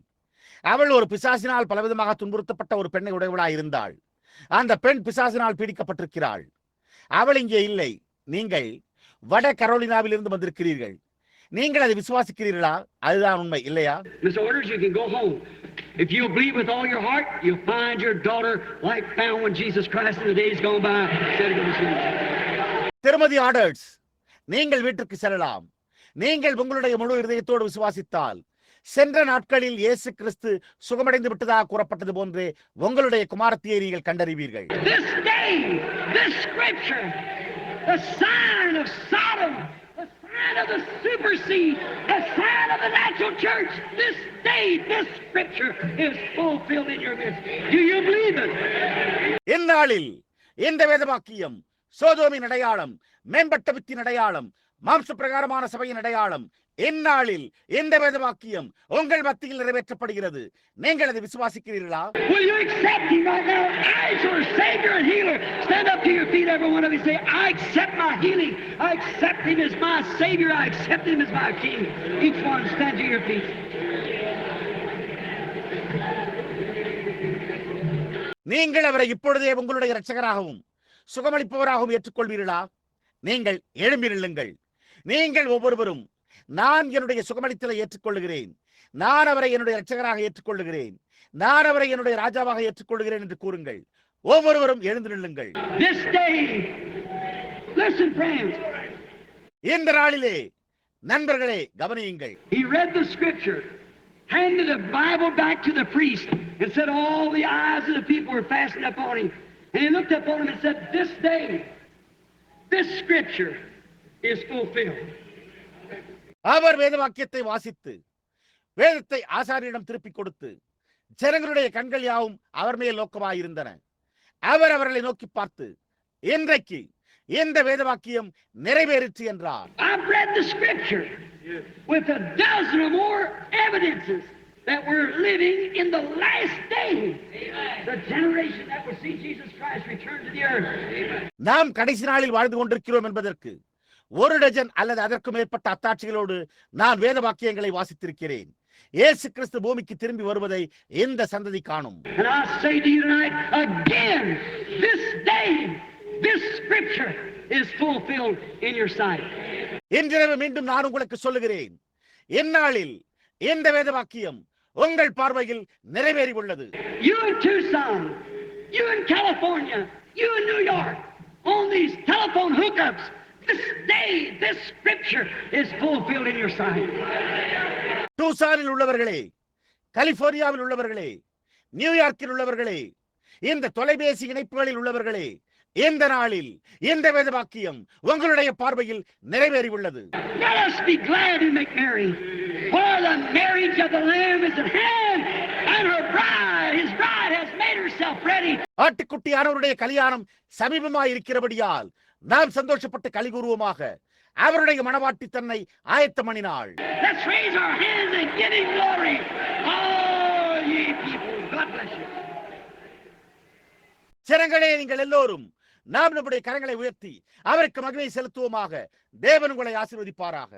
அவள் ஒரு பிசாசினால் பலவிதமாக துன்புறுத்தப்பட்ட ஒரு பெண்ணை உடையவளாய் இருந்தாள். அந்த பெண் பிசாசினால் பீடிக்கப்பட்டிருக்கிறாள். அவள் இங்கே இல்லை. நீங்கள் வட கரோலினாவில் இருந்து வந்திருக்கிறீர்கள். நீங்கள் அதை விசுவாசிக்கிறீர்களா? அதுதான் உண்மை, இல்லையா? Miss Orders, you can go home. If you believe with all your heart, you'll find your daughter like found when Jesus Christ in the days gone by said it was him. திருமதி orders, நீங்கள் வீட்டிற்கு செல்லலாம். நீங்கள் உங்களுடைய முழு இதயத்தோடு விசுவாசித்தால் சென்ற நாட்களில் இயேசு கிறிஸ்து சுகமடைந்து விட்டதாக கூறப்பட்டது போன்றே உங்களுடைய குமாரத்தியை நீங்கள் கண்டறிவீர்கள். This day, this scripture, the sign of Sodom, the sign of the super seed, the sign of the natural church, this day, this scripture is fulfilled in your midst. Do you believe it? இந்நாளில் இந்த வேதவாக்கியம் சோதோமின் அடையாளம், மேம்பட்ட within அடையாளம், மாம்ச பிரகாரமான சபையின் அடையாளம், இந்நாளில் இந்த வேதவாக்கியம் உங்கள் மத்தியில் நிறைவேற்றப்படுகிறது. நீங்கள் அதை விசுவாசிக்கிறீர்களா? Will you accept him right now as your Savior and Healer? Stand up to your feet, every one of you. Say, I accept my healing. I accept him as my Savior. I accept him as my King. Each one stand to your feet. நீங்கள் அவரை இப்பொழுதே உங்களுடைய இரட்சகராகவும் சுகமளிப்பவராகவும் ஏற்றுக்கொள்வீர்களா? நீங்கள் எழும்பி நில்லுங்கள். நீங்கள் ஒவ்வொருவரும், நான் என்னுடைய சுகமளித்தலை ஏற்றுக்கொள்ளுகிறேன், நான் அவரை என்னுடைய இரட்சகராக ஏற்றுக்கொள்ளுகிறேன், நான் அவரை என்னுடைய ராஜாவாக ஏற்றுக்கொள்கிறேன் என்று கூறுங்கள். ஒவ்வொருவரும் எழுந்து நில்லுங்கள். This day, listen, friends. இந்த நாளிலே நண்பர்களே கவனியுங்கள். He read the scripture, handed the Bible back to the priest, and said all the eyes of the people were fastened upon him. And he looked upon him and said, "This day, this scripture is fulfilled." அவர் வேத வாக்கியத்தை வாசித்து வேதத்தை ஆசாரியரிடம் திருப்பி கொடுத்து ஜனங்களுடைய கண்கள் யாவும் அவர் மேல் நோக்கமாயிருந்தன. அவர் அவர்களை நோக்கி பார்த்து, இன்றைக்கு இந்த வேத வாக்கியம் நிறைவேறிற்று என்றார். I've read the scripture with a dozen or more evidences that we're living in the last day. The generation that will see Jesus Christ return to the earth. நாம் கடைசி நாளில் வாழ்ந்து கொண்டிருக்கிறோம் என்பதற்கு ஒரு டஜன் அல்லது அதற்கு மேற்பட்ட அத்தாட்சிகளோடு நான் வேத வாக்கியங்களை வாசித்திருக்கிறேன். இயேசு கிறிஸ்து பூமிக்கு திரும்பி வருவதை இந்த சந்ததி காணும். And I say to you tonight again, this day, this scripture is fulfilled in your sight. இன்றிரவு மீண்டும் நான் உங்களுக்கு சொல்லுகிறேன், இந்நாளில் இந்த வேத வாக்கியம் உங்கள் பார்வையில் நிறைவேறி உள்ளது. You in Tucson, you in California, you in New York, on these telephone hookups, this day, this scripture is fulfilled in your sight. டூசானில் உள்ளவர்களே, கலிபோர்னியாவில் உள்ளவர்களே, நியூயார்க்கில் உள்ளவர்களே, இந்த தொலைபேசி இணைப்புகளில் உள்ளவர்களே, இந்த நாளில் இந்த வேத வாக்கியம் உங்களுடைய பார்வையில் நிறைவேறி உள்ளது. Let us be glad and make merry, for the marriage of the Lamb is at hand, and her bride, his bride, has made herself ready. ஆட்டுக்குட்டியானவருடைய கல்யாணம் சமீபமாய் இருக்கிறபடியால் நாம் சந்தோஷப்பட்டு களி கூறுவோமாக. அவருடைய மணவாட்டி தன்னை ஆயத்தமணினாள். Let's raise our hands and give him glory. All ye people, God bless you. ஜனங்களே, நீங்கள் எல்லோரும் நாம் நம்முடைய கரங்களை உயர்த்தி அவருக்கு மகிமை செலுத்துவோமாக. தேவன் உங்களை ஆசீர்வதிப்பாராக.